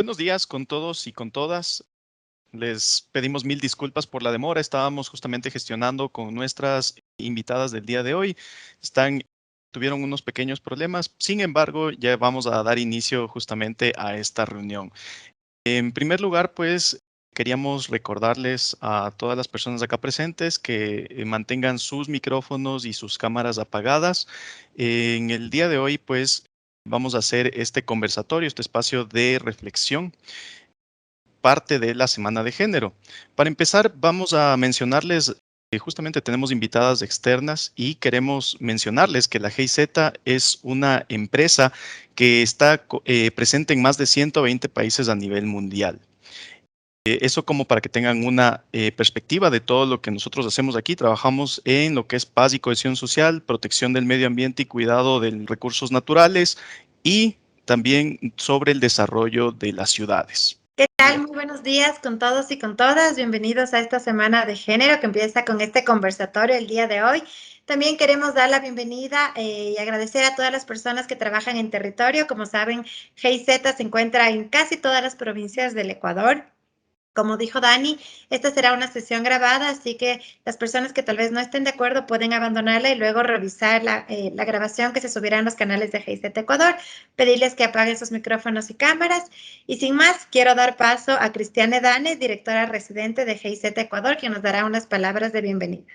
Buenos días con todos y con todas. Les pedimos mil disculpas por la demora. Estábamos justamente gestionando con nuestras invitadas del día de hoy. Tuvieron unos pequeños problemas. Sin embargo, ya vamos a dar inicio justamente a esta reunión. En primer lugar, pues queríamos recordarles a todas las personas acá presentes que mantengan sus micrófonos y sus cámaras apagadas. En el día de hoy, pues vamos a hacer este conversatorio, este espacio de reflexión, parte de la Semana de Género. Para empezar, vamos a mencionarles que justamente tenemos invitadas externas y queremos mencionarles que la GIZ es una empresa que está presente en más de 120 países a nivel mundial. Eso como para que tengan una perspectiva de todo lo que nosotros hacemos aquí. Trabajamos en lo que es paz y cohesión social, protección del medio ambiente y cuidado de recursos naturales y también sobre el desarrollo de las ciudades. ¿Qué tal? Muy buenos días con todos y con todas. Bienvenidos a esta Semana de Género que empieza con este conversatorio el día de hoy. También queremos dar la bienvenida y agradecer a todas las personas que trabajan en territorio. Como saben, GIZ se encuentra en casi todas las provincias del Ecuador. Como dijo Dani, esta será una sesión grabada, así que las personas que tal vez no estén de acuerdo pueden abandonarla y luego revisar la grabación que se subirá en los canales de GIZ Ecuador, pedirles que apaguen sus micrófonos y cámaras. Y sin más, quiero dar paso a Cristiane Dane, directora residente de GIZ Ecuador, quien nos dará unas palabras de bienvenida.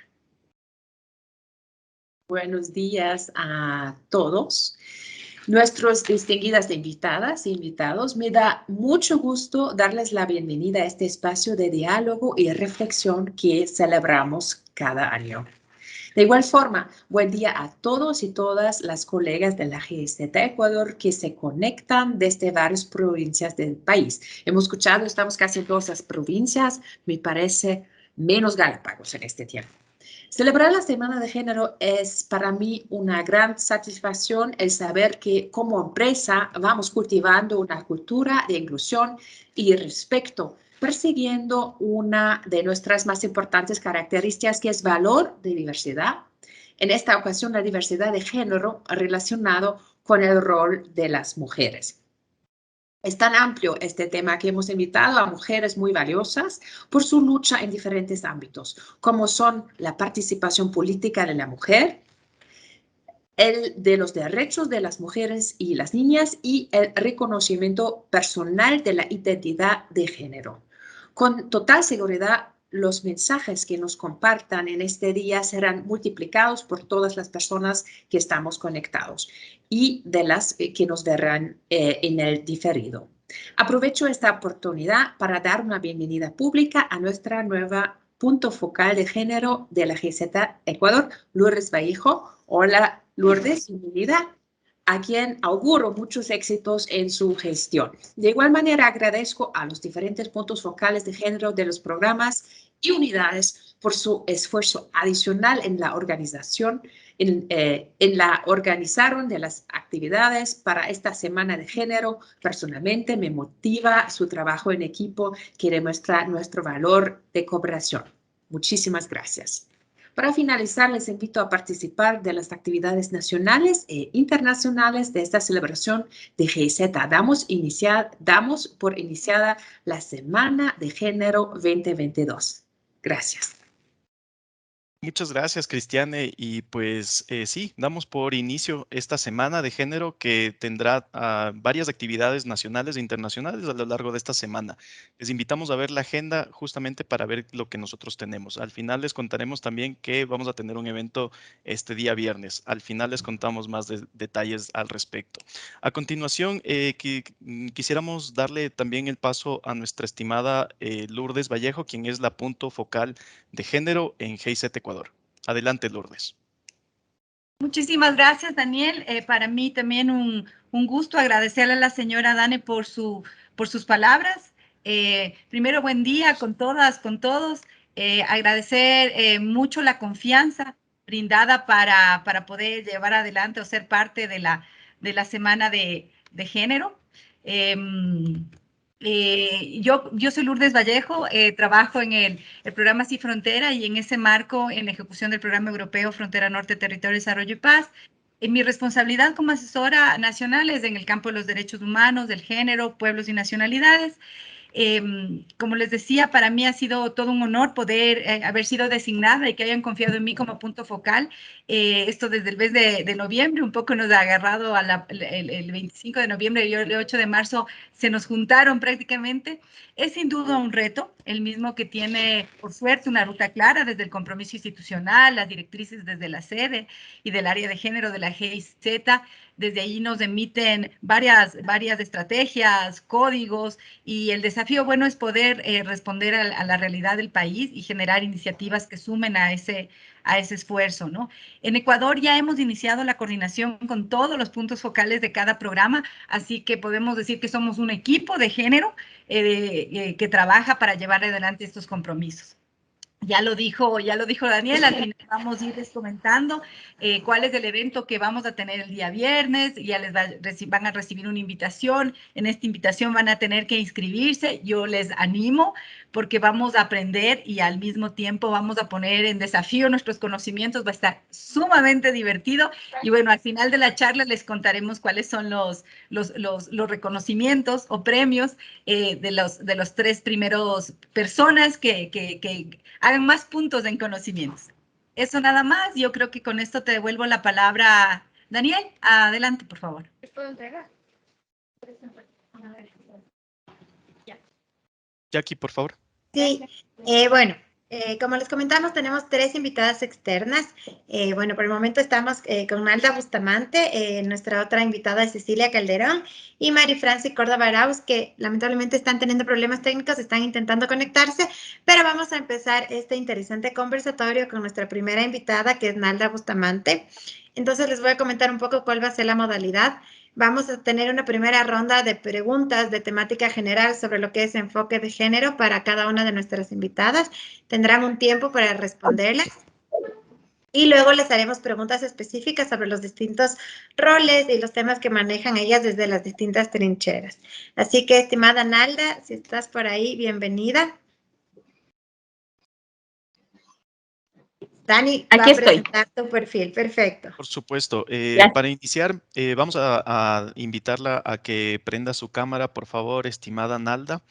Buenos días a todos. Nuestros distinguidas invitadas e invitados, me da mucho gusto darles la bienvenida a este espacio de diálogo y reflexión que celebramos cada año. De igual forma, buen día a todos y todas las colegas de la GIZ Ecuador que se conectan desde varias provincias del país. Hemos escuchado, estamos casi en todas las provincias, me parece menos Galápagos en este tiempo. Celebrar la Semana de Género es para mí una gran satisfacción el saber que como empresa vamos cultivando una cultura de inclusión y respeto, persiguiendo una de nuestras más importantes características que es valor de diversidad. En esta ocasión, la diversidad de género relacionado con el rol de las mujeres. Es tan amplio este tema que hemos invitado a mujeres muy valiosas por su lucha en diferentes ámbitos, como son la participación política de la mujer, el de los derechos de las mujeres y las niñas y el reconocimiento personal de la identidad de género. Con total seguridad, los mensajes que nos compartan en este día serán multiplicados por todas las personas que estamos conectados y de las que nos verán en el diferido. Aprovecho esta oportunidad para dar una bienvenida pública a nuestra nueva punto focal de género de la GIZ Ecuador, Lourdes Vallejo. Hola, Lourdes, bienvenida, a quien auguro muchos éxitos en su gestión. De igual manera, agradezco a los diferentes puntos focales de género de los programas y unidades por su esfuerzo adicional en la organización, organizaron de las actividades para esta Semana de Género. Personalmente me motiva su trabajo en equipo que demuestra nuestro valor de cooperación. Muchísimas gracias. Para finalizar, les invito a participar de las actividades nacionales e internacionales de esta celebración de GIZ. Damos por iniciada la Semana de Género 2022. Gracias. Muchas gracias, Cristiane. Y pues sí, damos por inicio esta Semana de Género que tendrá varias actividades nacionales e internacionales a lo largo de esta semana. Les invitamos a ver la agenda justamente para ver lo que nosotros tenemos. Al final les contaremos también que vamos a tener un evento este día viernes. Al final les contamos más detalles al respecto. A continuación, quisiéramos darle también el paso a nuestra estimada Lourdes Vallejo, quien es la punto focal de género en GIZ Ecuador. Adelante, Lourdes. Muchísimas gracias, Daniel. Para mí también un gusto agradecerle a la señora Dane por sus palabras. Primero, buen día con todas, con todos. Agradecer mucho la confianza brindada para poder llevar adelante o ser parte de la Semana de Género. Yo soy Lourdes Vallejo, trabajo en el programa Sí Frontera y en ese marco, en la ejecución del programa europeo Frontera Norte, Territorio, Desarrollo y Paz, mi responsabilidad como asesora nacional es en el campo de los derechos humanos, del género, pueblos y nacionalidades. Como les decía, para mí ha sido todo un honor poder haber sido designada y que hayan confiado en mí como punto focal. Esto desde el mes de noviembre, un poco nos ha agarrado el 25 de noviembre y el 8 de marzo se nos juntaron prácticamente. Es sin duda un reto, el mismo que tiene, por suerte, una ruta clara desde el compromiso institucional, las directrices desde la sede y del área de género de la GIZ. Desde ahí nos emiten varias estrategias, códigos, y el desafío bueno es poder responder a la realidad del país y generar iniciativas que sumen a ese esfuerzo, ¿no? En Ecuador ya hemos iniciado la coordinación con todos los puntos focales de cada programa, así que podemos decir que somos un equipo de género que trabaja para llevar adelante estos compromisos. Ya lo dijo Daniel, al final vamos a irles comentando cuál es el evento que vamos a tener el día viernes, ya van a recibir una invitación, en esta invitación van a tener que inscribirse, yo les animo porque vamos a aprender y al mismo tiempo vamos a poner en desafío nuestros conocimientos, va a estar sumamente divertido y bueno, al final de la charla les contaremos cuáles son los reconocimientos o premios de los 3 primeros personas que hagan más puntos en conocimientos. Eso nada más, yo creo que con esto te devuelvo la palabra. Daniel, adelante, por favor. ¿Puedo entregar? Jackie, por favor. Sí, bueno, como les comentamos, tenemos 3 invitadas externas. Bueno, por el momento estamos con Nalda Bustamante, nuestra otra invitada es Cecilia Calderón y Mari Franci Córdoba Arauz, que lamentablemente están teniendo problemas técnicos, están intentando conectarse, pero vamos a empezar este interesante conversatorio con nuestra primera invitada, que es Nalda Bustamante. Entonces les voy a comentar un poco cuál va a ser la modalidad. Vamos a tener una primera ronda de preguntas de temática general sobre lo que es enfoque de género para cada una de nuestras invitadas. Tendrán un tiempo para responderlas. Y luego les haremos preguntas específicas sobre los distintos roles y los temas que manejan ellas desde las distintas trincheras. Así que, estimada Nalda, si estás por ahí, bienvenida. Dani va a presentar tu perfil, perfecto. Por supuesto. Para iniciar, vamos a invitarla a que prenda su cámara, por favor, estimada Nalda.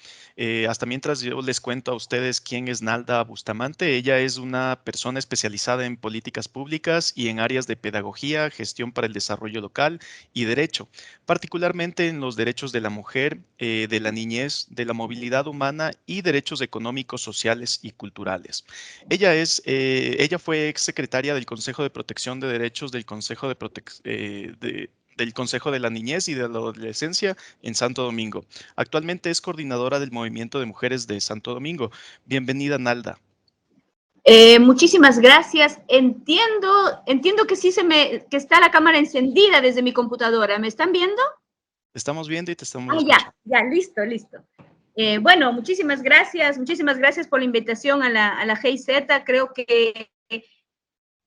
Hasta mientras yo les cuento a ustedes quién es Nalda Bustamante. Ella es una persona especializada en políticas públicas y en áreas de pedagogía, gestión para el desarrollo local y derecho, particularmente en los derechos de la mujer, de la niñez, de la movilidad humana y derechos económicos, sociales y culturales. Ella fue exsecretaria del Consejo de Protección de Derechos del Consejo del Consejo de la Niñez y de la Adolescencia en Santo Domingo. Actualmente es coordinadora del Movimiento de Mujeres de Santo Domingo. Bienvenida, Nalda. Muchísimas gracias. Entiendo que sí que está la cámara encendida desde mi computadora. ¿Me están viendo? Te estamos viendo y te estamos escuchando. Ya, listo. Bueno, muchísimas gracias por la invitación a la GIZ. Creo que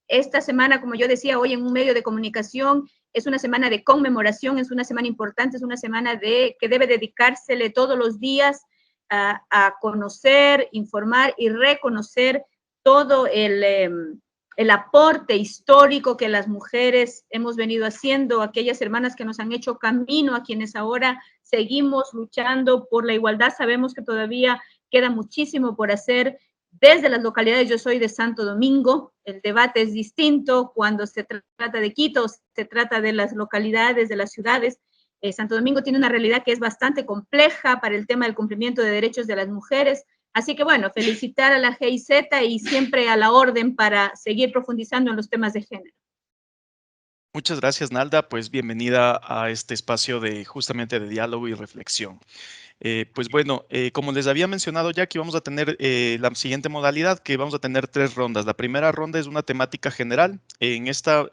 esta semana, como yo decía hoy en un medio de comunicación, es una semana de conmemoración, es una semana importante, es una semana que debe dedicársele todos los días a conocer, informar y reconocer todo el aporte histórico que las mujeres hemos venido haciendo, aquellas hermanas que nos han hecho camino, a quienes ahora seguimos luchando por la igualdad. Sabemos que todavía queda muchísimo por hacer. Desde las localidades, yo soy de Santo Domingo, el debate es distinto cuando se trata de Quito, se trata de las localidades, de las ciudades. Santo Domingo tiene una realidad que es bastante compleja para el tema del cumplimiento de derechos de las mujeres. Así que bueno, felicitar a la GIZ y siempre a la orden para seguir profundizando en los temas de género. Muchas gracias, Nalda. Pues bienvenida a este espacio justamente de diálogo y reflexión. Pues bueno, como les había mencionado ya, que vamos a tener la siguiente modalidad, que vamos a tener 3 rondas. La primera ronda es una temática general. En esta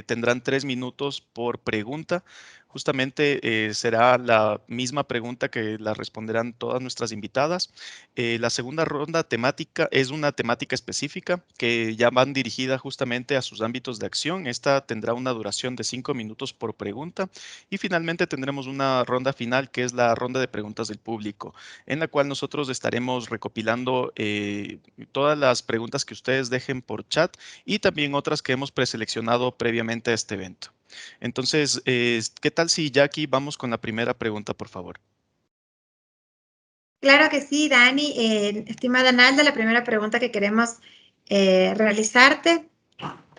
tendrán 3 minutos por pregunta. Justamente será la misma pregunta que la responderán todas nuestras invitadas. La segunda ronda temática es una temática específica que ya van dirigida justamente a sus ámbitos de acción. Esta tendrá una duración de 5 minutos por pregunta. Y finalmente tendremos una ronda final, que es la ronda de preguntas del público, en la cual nosotros estaremos recopilando todas las preguntas que ustedes dejen por chat y también otras que hemos preseleccionado previamente a este evento. Entonces, ¿qué tal si Jackie vamos con la primera pregunta, por favor? Claro que sí, Dani. Estimada Nalda, la primera pregunta que queremos realizarte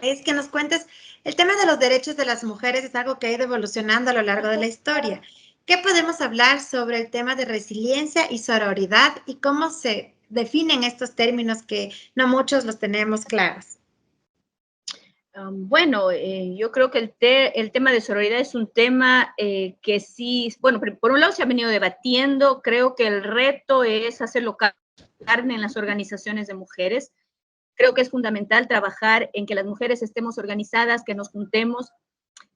es que nos cuentes, el tema de los derechos de las mujeres es algo que ha ido evolucionando a lo largo de la historia. ¿Qué podemos hablar sobre el tema de resiliencia y sororidad y cómo se definen estos términos que no muchos los tenemos claros? Bueno, yo creo que el tema de sororidad es un tema que sí, bueno, por un lado se ha venido debatiendo, creo que el reto es hacerlo carne en las organizaciones de mujeres. Creo que es fundamental trabajar en que las mujeres estemos organizadas, que nos juntemos,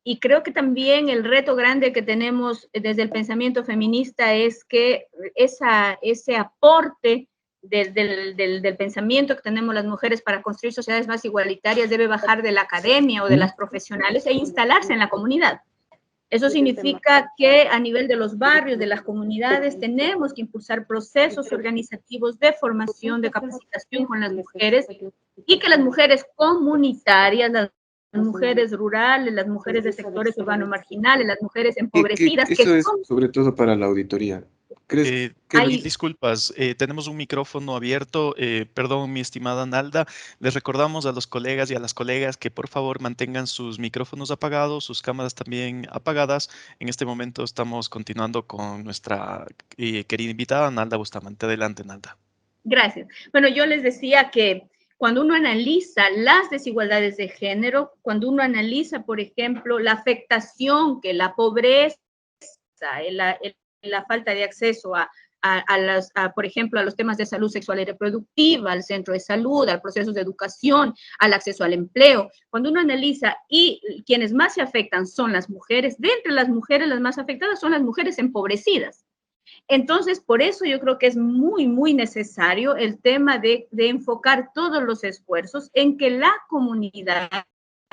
y creo que también el reto grande que tenemos desde el pensamiento feminista es que ese aporte del pensamiento que tenemos las mujeres para construir sociedades más igualitarias debe bajar de la academia o de las profesionales e instalarse en la comunidad. Eso significa que a nivel de los barrios, de las comunidades, tenemos que impulsar procesos organizativos de formación, de capacitación con las mujeres y que las mujeres comunitarias, las mujeres rurales, las mujeres de sectores urbanos marginales, las mujeres empobrecidas, Eso que es son... sobre todo para la auditoría. ¿Crees que Mil disculpas, tenemos un micrófono abierto. Perdón, mi estimada Nalda. Les recordamos a los colegas y a las colegas que por favor mantengan sus micrófonos apagados, sus cámaras también apagadas. En este momento estamos continuando con nuestra querida invitada, Nalda Bustamante. Adelante, Nalda. Gracias. Bueno, yo les decía que cuando uno analiza las desigualdades de género, cuando uno analiza, por ejemplo, la afectación que la pobreza, la falta de acceso por ejemplo, a los temas de salud sexual y reproductiva, al centro de salud, al proceso de educación, al acceso al empleo. Cuando uno analiza y quienes más se afectan son las mujeres, de entre las mujeres las más afectadas son las mujeres empobrecidas. Entonces, por eso yo creo que es muy, muy necesario el tema de enfocar todos los esfuerzos en que la comunidad,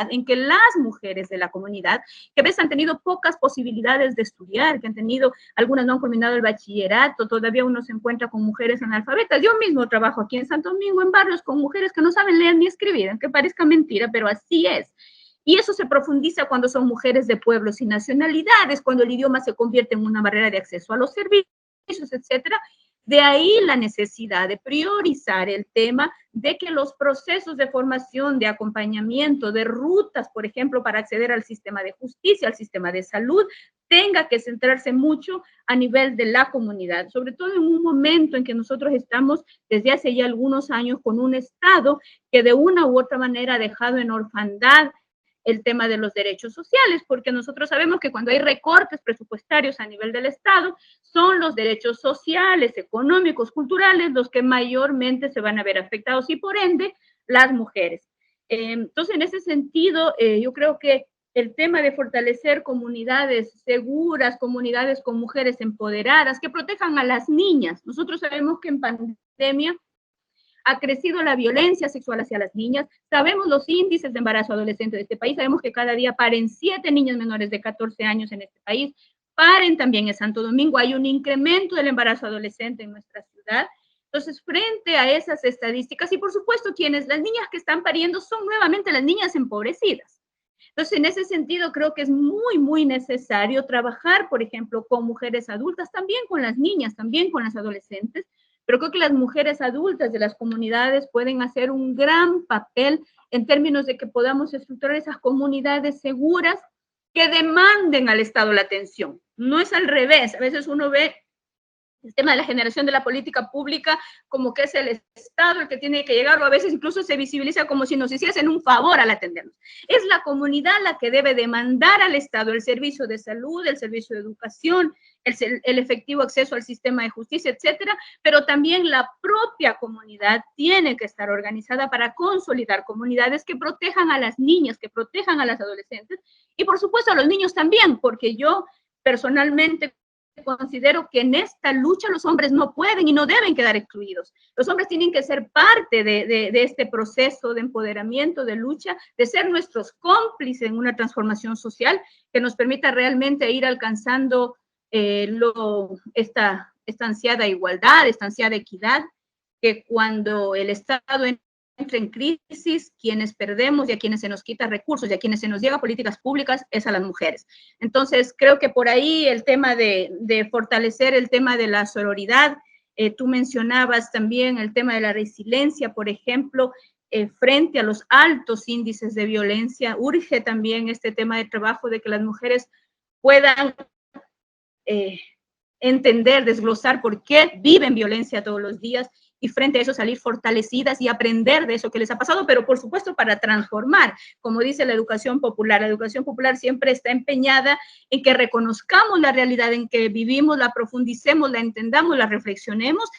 en que las mujeres de la comunidad, que a veces han tenido pocas posibilidades de estudiar, que han tenido, algunas no han culminado el bachillerato, todavía uno se encuentra con mujeres analfabetas. Yo mismo trabajo aquí en Santo Domingo, en barrios, con mujeres que no saben leer ni escribir, aunque parezca mentira, pero así es. Y eso se profundiza cuando son mujeres de pueblos y nacionalidades, cuando el idioma se convierte en una barrera de acceso a los servicios, etcétera. De ahí la necesidad de priorizar el tema de que los procesos de formación, de acompañamiento, de rutas, por ejemplo, para acceder al sistema de justicia, al sistema de salud, tenga que centrarse mucho a nivel de la comunidad, sobre todo en un momento en que nosotros estamos desde hace ya algunos años con un Estado que de una u otra manera ha dejado en orfandad el tema de los derechos sociales, porque nosotros sabemos que cuando hay recortes presupuestarios a nivel del Estado, son los derechos sociales, económicos, culturales, los que mayormente se van a ver afectados y por ende las mujeres. Entonces, en ese sentido, yo creo que el tema de fortalecer comunidades seguras, comunidades con mujeres empoderadas, que protejan a las niñas. Nosotros sabemos que en pandemia ha crecido la violencia sexual hacia las niñas. Sabemos los índices de embarazo adolescente de este país. Sabemos que cada día paren 7 niñas menores de 14 años en este país. Paren también en Santo Domingo. Hay un incremento del embarazo adolescente en nuestra ciudad. Entonces, frente a esas estadísticas, y por supuesto, las niñas que están pariendo son nuevamente las niñas empobrecidas. Entonces, en ese sentido, creo que es muy, muy necesario trabajar, por ejemplo, con mujeres adultas, también con las niñas, también con las adolescentes, pero creo que las mujeres adultas de las comunidades pueden hacer un gran papel en términos de que podamos estructurar esas comunidades seguras que demanden al Estado la atención. No es al revés. A veces uno ve el tema de la generación de la política pública como que es el Estado el que tiene que llegar, o a veces incluso se visibiliza como si nos hiciesen un favor al atendernos. Es la comunidad la que debe demandar al Estado el servicio de salud, el servicio de educación, el efectivo acceso al sistema de justicia, etcétera, pero también la propia comunidad tiene que estar organizada para consolidar comunidades que protejan a las niñas, que protejan a las adolescentes, y por supuesto a los niños también, porque yo personalmente considero que en esta lucha los hombres no pueden y no deben quedar excluidos. Los hombres tienen que ser parte de este proceso de empoderamiento, de lucha, de ser nuestros cómplices en una transformación social que nos permita realmente ir alcanzando esta ansiada igualdad, esta ansiada equidad, que cuando el Estado entra en crisis, quienes perdemos y a quienes se nos quita recursos y a quienes se nos llega políticas públicas es a las mujeres. Entonces, creo que por ahí el tema de fortalecer el tema de la sororidad, tú mencionabas también el tema de la resiliencia, por ejemplo, frente a los altos índices de violencia, urge también este tema de trabajo de que las mujeres puedan entender, desglosar por qué viven violencia todos los días y frente a eso salir fortalecidas y aprender de eso que les ha pasado, pero por supuesto para transformar, como dice la educación popular siempre está empeñada en que reconozcamos la realidad en que vivimos, la profundicemos, la entendamos, la reflexionemos,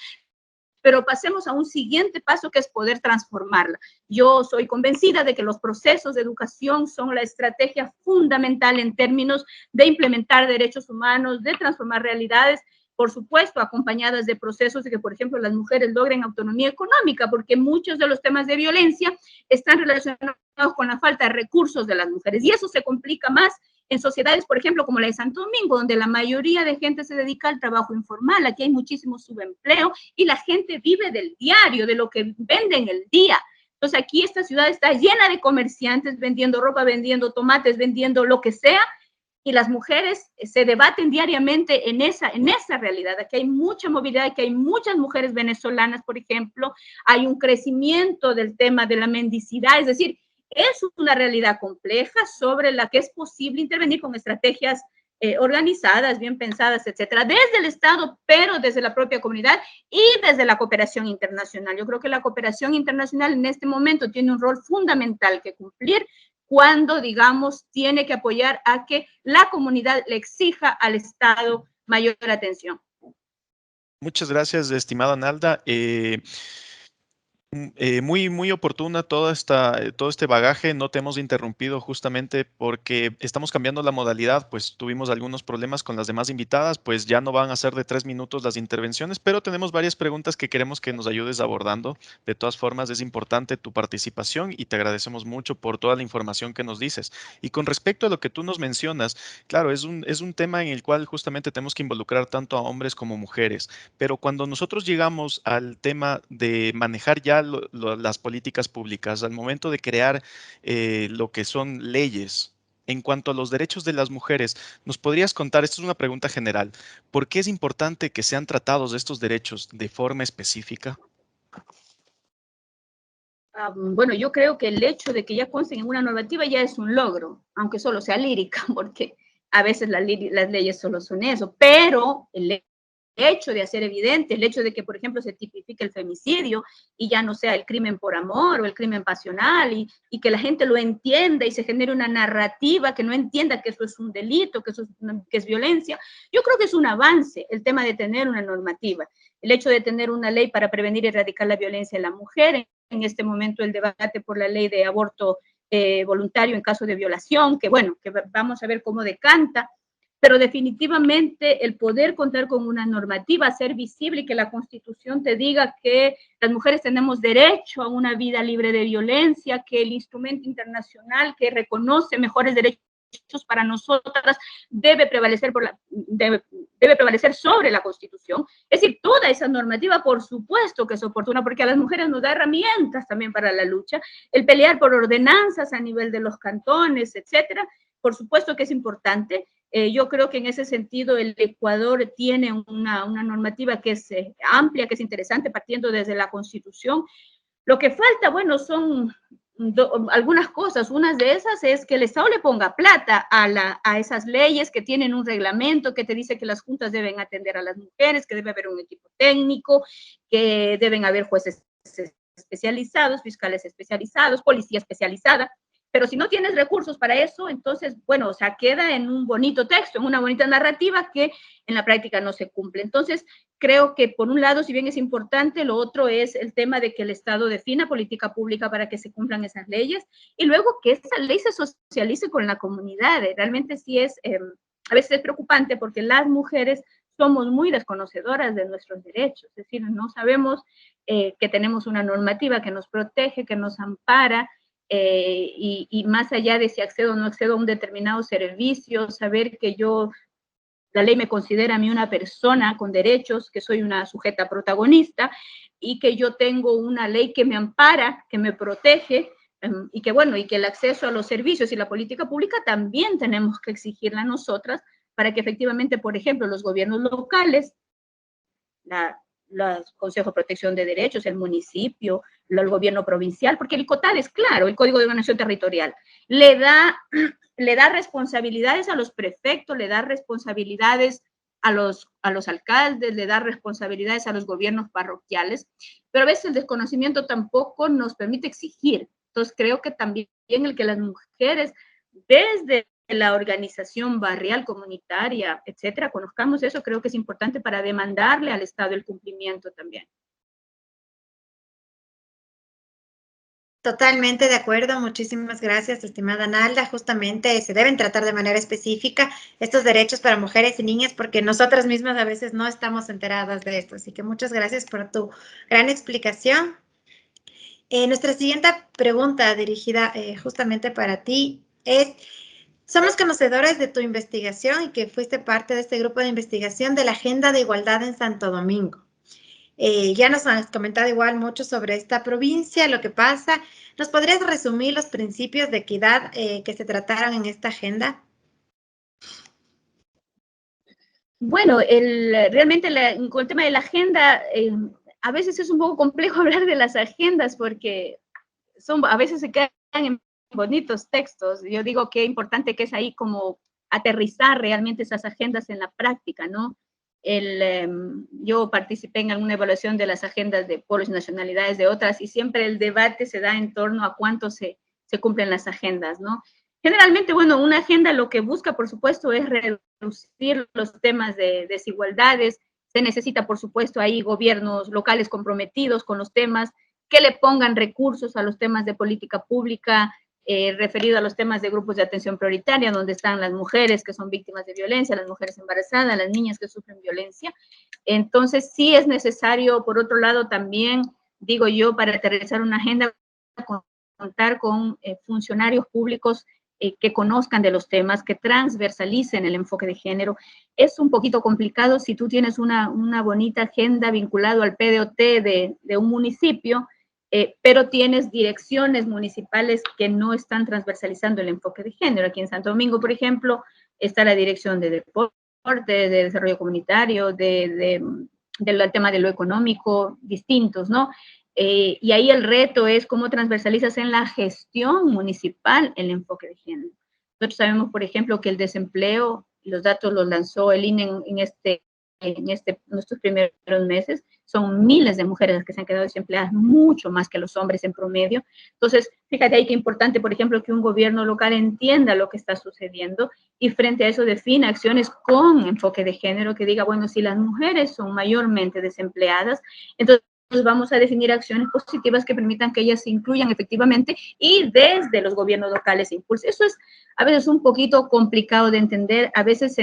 pero pasemos a un siguiente paso que es poder transformarla. Yo soy convencida de que los procesos de educación son la estrategia fundamental en términos de implementar derechos humanos, de transformar realidades, por supuesto, acompañadas de procesos de que, por ejemplo, las mujeres logren autonomía económica, porque muchos de los temas de violencia están relacionados con la falta de recursos de las mujeres, y eso se complica más en sociedades, por ejemplo, como la de Santo Domingo, donde la mayoría de gente se dedica al trabajo informal. Aquí hay muchísimo subempleo y la gente vive del diario, de lo que vende en el día. Entonces, aquí esta ciudad está llena de comerciantes vendiendo ropa, vendiendo tomates, vendiendo lo que sea, y las mujeres se debaten diariamente en esa realidad. Aquí hay mucha movilidad, aquí hay muchas mujeres venezolanas, por ejemplo, hay un crecimiento del tema de la mendicidad, es decir, es una realidad compleja sobre la que es posible intervenir con estrategias organizadas, bien pensadas, etcétera, desde el Estado, pero desde la propia comunidad y desde la cooperación internacional. Yo creo que la cooperación internacional en este momento tiene un rol fundamental que cumplir cuando, digamos, tiene que apoyar a que la comunidad le exija al Estado mayor atención. Muchas gracias, estimada Nalda. Muy oportuna todo este bagaje. No te hemos interrumpido justamente porque estamos cambiando la modalidad, pues tuvimos algunos problemas con las demás invitadas, pues ya no van a ser de 3 minutos las intervenciones, pero tenemos varias preguntas que queremos que nos ayudes abordando. De todas formas, es importante tu participación y te agradecemos mucho por toda la información que nos dices. Y con respecto a lo que tú nos mencionas, claro, es un tema en el cual justamente tenemos que involucrar tanto a hombres como mujeres, pero cuando nosotros llegamos al tema de manejar ya las políticas públicas, al momento de crear lo que son leyes. En cuanto a los derechos de las mujeres, ¿nos podrías contar, esto es una pregunta general, por qué es importante que sean tratados estos derechos de forma específica? Bueno, yo creo que el hecho de que ya consten en una normativa ya es un logro, aunque solo sea lírica, porque a veces las leyes solo son eso, pero el hecho de hacer evidente, el hecho de que, por ejemplo, se tipifique el femicidio y ya no sea el crimen por amor o el crimen pasional y que la gente lo entienda y se genere una narrativa que no entienda que eso es un delito, que es violencia. Yo creo que es un avance el tema de tener una normativa, el hecho de tener una ley para prevenir y erradicar la violencia en la mujer. En este momento el debate por la ley de aborto voluntario en caso de violación, que bueno, que vamos a ver cómo decanta, pero definitivamente el poder contar con una normativa, ser visible y que la Constitución te diga que las mujeres tenemos derecho a una vida libre de violencia, que el instrumento internacional que reconoce mejores derechos para nosotras debe prevalecer, debe prevalecer sobre la Constitución. Es decir, toda esa normativa, por supuesto que es oportuna, porque a las mujeres nos da herramientas también para la lucha, el pelear por ordenanzas a nivel de los cantones, etcétera, por supuesto que es importante. Yo creo que en ese sentido el Ecuador tiene una normativa que es amplia, que es interesante, partiendo desde la Constitución. Lo que falta, bueno, son algunas cosas. Una de esas es que el Estado le ponga plata a esas leyes que tienen un reglamento que te dice que las juntas deben atender a las mujeres, que debe haber un equipo técnico, que deben haber jueces especializados, fiscales especializados, policía especializada. Pero si no tienes recursos para eso, entonces, bueno, o sea, queda en un bonito texto, en una bonita narrativa que en la práctica no se cumple. Entonces, creo que por un lado, si bien es importante, lo otro es el tema de que el Estado defina política pública para que se cumplan esas leyes y luego que esa ley se socialice con la comunidad. Realmente sí es, a veces es preocupante porque las mujeres somos muy desconocedoras de nuestros derechos, es decir, no sabemos que tenemos una normativa que nos protege, que nos ampara, y más allá de si accedo o no accedo a un determinado servicio, saber que yo la ley me considera a mí una persona con derechos, que soy una sujeta protagonista y que yo tengo una ley que me ampara, que me protege, y que bueno, y que el acceso a los servicios y la política pública también tenemos que exigirla a nosotras para que efectivamente, por ejemplo, los gobiernos locales, los Consejos de Protección de Derechos, el municipio, el gobierno provincial, porque el COTAD es claro, el Código de Organización Territorial, le da responsabilidades a los prefectos, le da responsabilidades a los alcaldes, le da responsabilidades a los gobiernos parroquiales, pero a veces el desconocimiento tampoco nos permite exigir. Entonces creo que también el que las mujeres desde la organización barrial, comunitaria, etcétera, conozcamos eso, creo que es importante para demandarle al Estado el cumplimiento también. Totalmente de acuerdo, muchísimas gracias, estimada Nalda. Justamente se deben tratar de manera específica estos derechos para mujeres y niñas porque nosotras mismas a veces no estamos enteradas de esto. Así que muchas gracias por tu gran explicación. Nuestra siguiente pregunta dirigida justamente para ti es, somos conocedores de tu investigación y que fuiste parte de este grupo de investigación de la Agenda de Igualdad en Santo Domingo. Ya nos has comentado igual mucho sobre esta provincia, lo que pasa. ¿Nos podrías resumir los principios de equidad que se trataron en esta agenda? Bueno, realmente con el tema de la agenda, a veces es un poco complejo hablar de las agendas porque a veces se quedan en bonitos textos. Yo digo que importante que es ahí como aterrizar realmente esas agendas en la práctica, ¿no? Yo participé en alguna evaluación de las agendas de pueblos y nacionalidades de otras y siempre el debate se da en torno a cuánto se cumplen las agendas, ¿no? Generalmente, bueno, una agenda lo que busca, por supuesto, es reducir los temas de desigualdades. Se necesita, por supuesto, ahí gobiernos locales comprometidos con los temas, que le pongan recursos a los temas de política pública, referido a los temas de grupos de atención prioritaria, donde están las mujeres que son víctimas de violencia, las mujeres embarazadas, las niñas que sufren violencia. Entonces, sí es necesario, por otro lado, también, digo yo, para aterrizar una agenda, contar con funcionarios públicos que conozcan de los temas, que transversalicen el enfoque de género. Es un poquito complicado si tú tienes una bonita agenda vinculado al PDOT de un municipio, pero tienes direcciones municipales que no están transversalizando el enfoque de género. Aquí en Santo Domingo, por ejemplo, está la dirección de deporte, de desarrollo comunitario, del tema de lo económico, distintos, ¿no? Y ahí el reto es cómo transversalizas en la gestión municipal el enfoque de género. Nosotros sabemos, por ejemplo, que el desempleo, los datos los lanzó el INE en estos primeros meses, son miles de mujeres las que se han quedado desempleadas, mucho más que los hombres en promedio. Entonces, fíjate ahí qué importante, por ejemplo, que un gobierno local entienda lo que está sucediendo y frente a eso defina acciones con enfoque de género que diga, bueno, si las mujeres son mayormente desempleadas, entonces vamos a definir acciones positivas que permitan que ellas se incluyan efectivamente y desde los gobiernos locales se impulse. Eso es a veces un poquito complicado de entender. A veces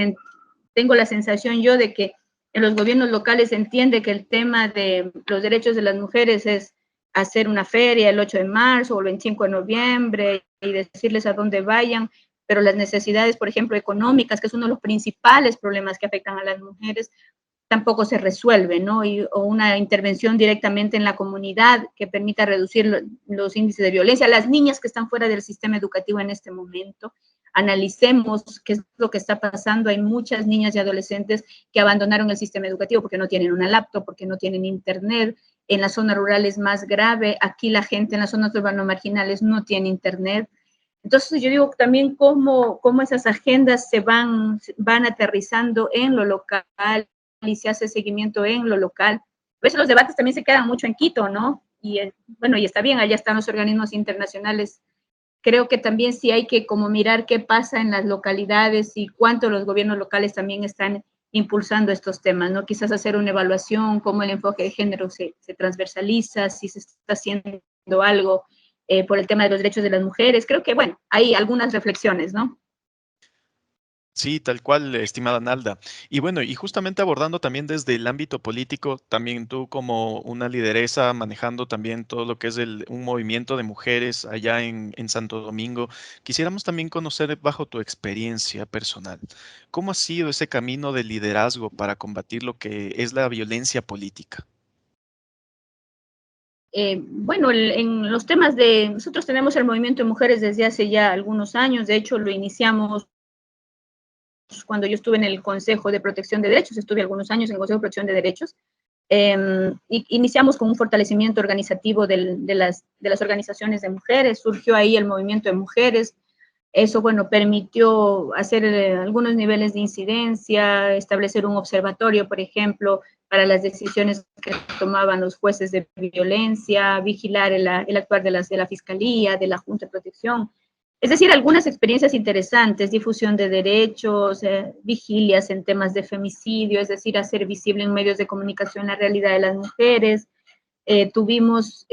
tengo la sensación yo de que en los gobiernos locales se entiende que el tema de los derechos de las mujeres es hacer una feria el 8 de marzo o el 25 de noviembre y decirles a dónde vayan, pero las necesidades, por ejemplo, económicas, que es uno de los principales problemas que afectan a las mujeres, tampoco se resuelve, ¿no? O una intervención directamente en la comunidad que permita reducir los índices de violencia. Las niñas que están fuera del sistema educativo en este momento, analicemos qué es lo que está pasando. Hay muchas niñas y adolescentes que abandonaron el sistema educativo porque no tienen una laptop, porque no tienen internet. En las zonas rurales más grave, aquí la gente en las zonas urbano marginales no tiene internet. Entonces yo digo también cómo esas agendas se van aterrizando en lo local y se hace seguimiento en lo local. A veces los debates también se quedan mucho en Quito, ¿no? Y bueno, y está bien, allá están los organismos internacionales. Creo que también sí hay que como mirar qué pasa en las localidades y cuánto los gobiernos locales también están impulsando estos temas, ¿no? Quizás hacer una evaluación, cómo el enfoque de género se transversaliza, si se está haciendo algo por el tema de los derechos de las mujeres. Creo que, bueno, hay algunas reflexiones, ¿no? Sí, tal cual, estimada Nalda. Y bueno, y justamente abordando también desde el ámbito político, también tú como una lideresa manejando también todo lo que es un movimiento de mujeres allá en Santo Domingo, quisiéramos también conocer bajo tu experiencia personal, ¿cómo ha sido ese camino de liderazgo para combatir lo que es la violencia política? Bueno, en los temas nosotros tenemos el movimiento de mujeres desde hace ya algunos años, de hecho lo iniciamos cuando yo estuve en el Consejo de Protección de Derechos, estuve algunos años en el Consejo de Protección de Derechos, iniciamos con un fortalecimiento organizativo de las organizaciones de mujeres, surgió ahí el movimiento de mujeres, eso, bueno, permitió hacer algunos niveles de incidencia, establecer un observatorio, por ejemplo, para las decisiones que tomaban los jueces de violencia, vigilar el actuar de la Fiscalía, de la Junta de Protección. Es decir, algunas experiencias interesantes, difusión de derechos, vigilias en temas de femicidio, es decir, hacer visible en medios de comunicación la realidad de las mujeres. Tuvimos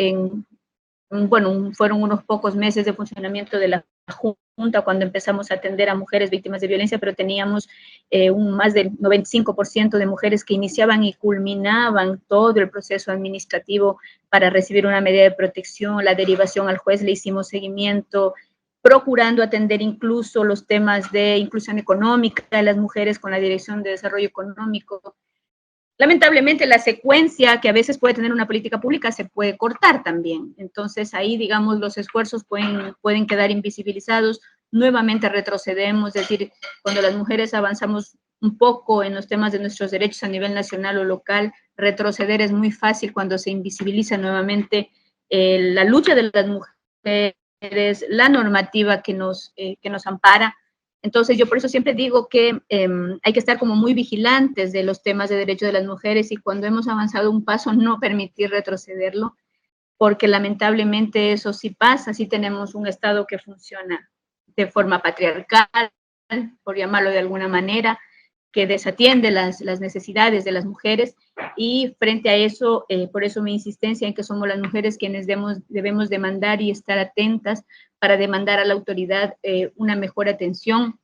bueno, fueron unos pocos meses de funcionamiento de la Junta cuando empezamos a atender a mujeres víctimas de violencia, pero teníamos un más del 95% de mujeres que iniciaban y culminaban todo el proceso administrativo para recibir una medida de protección, la derivación al juez, le hicimos seguimiento, procurando atender incluso los temas de inclusión económica de las mujeres con la Dirección de Desarrollo Económico. Lamentablemente, la secuencia que a veces puede tener una política pública se puede cortar también. Entonces, ahí, digamos, los esfuerzos pueden quedar invisibilizados. Nuevamente retrocedemos, es decir, cuando las mujeres avanzamos un poco en los temas de nuestros derechos a nivel nacional o local, retroceder es muy fácil cuando se invisibiliza nuevamente la lucha de las mujeres, la normativa que nos ampara. Entonces, yo por eso siempre digo que hay que estar como muy vigilantes de los temas de derechos de las mujeres y cuando hemos avanzado un paso, no permitir retrocederlo, porque lamentablemente eso sí pasa, sí tenemos un Estado que funciona de forma patriarcal, por llamarlo de alguna manera, que desatiende las necesidades de las mujeres y frente a eso, por eso mi insistencia en que somos las mujeres quienes debemos demandar y estar atentas para demandar a la autoridad una mejor atención,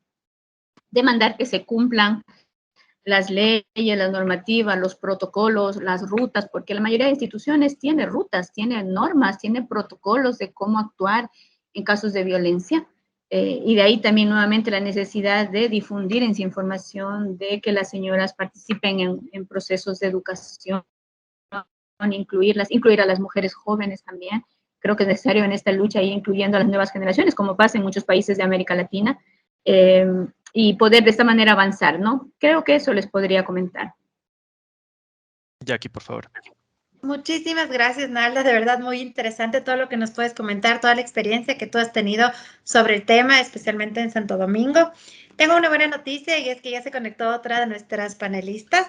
demandar que se cumplan las leyes, las normativas, los protocolos, las rutas, porque la mayoría de instituciones tiene rutas, tiene normas, tiene protocolos de cómo actuar en casos de violencia. Y de ahí también nuevamente la necesidad de difundir esa información, de que las señoras participen en procesos de educación, incluir a las mujeres jóvenes también. Creo que es necesario en esta lucha ir incluyendo a las nuevas generaciones, como pasa en muchos países de América Latina, y poder de esta manera avanzar, ¿no? Creo que eso les podría comentar. Jackie, por favor. Muchísimas gracias, Nalda. De verdad, muy interesante todo lo que nos puedes comentar, toda la experiencia que tú has tenido sobre el tema, especialmente en Santo Domingo. Tengo una buena noticia y es que ya se conectó otra de nuestras panelistas,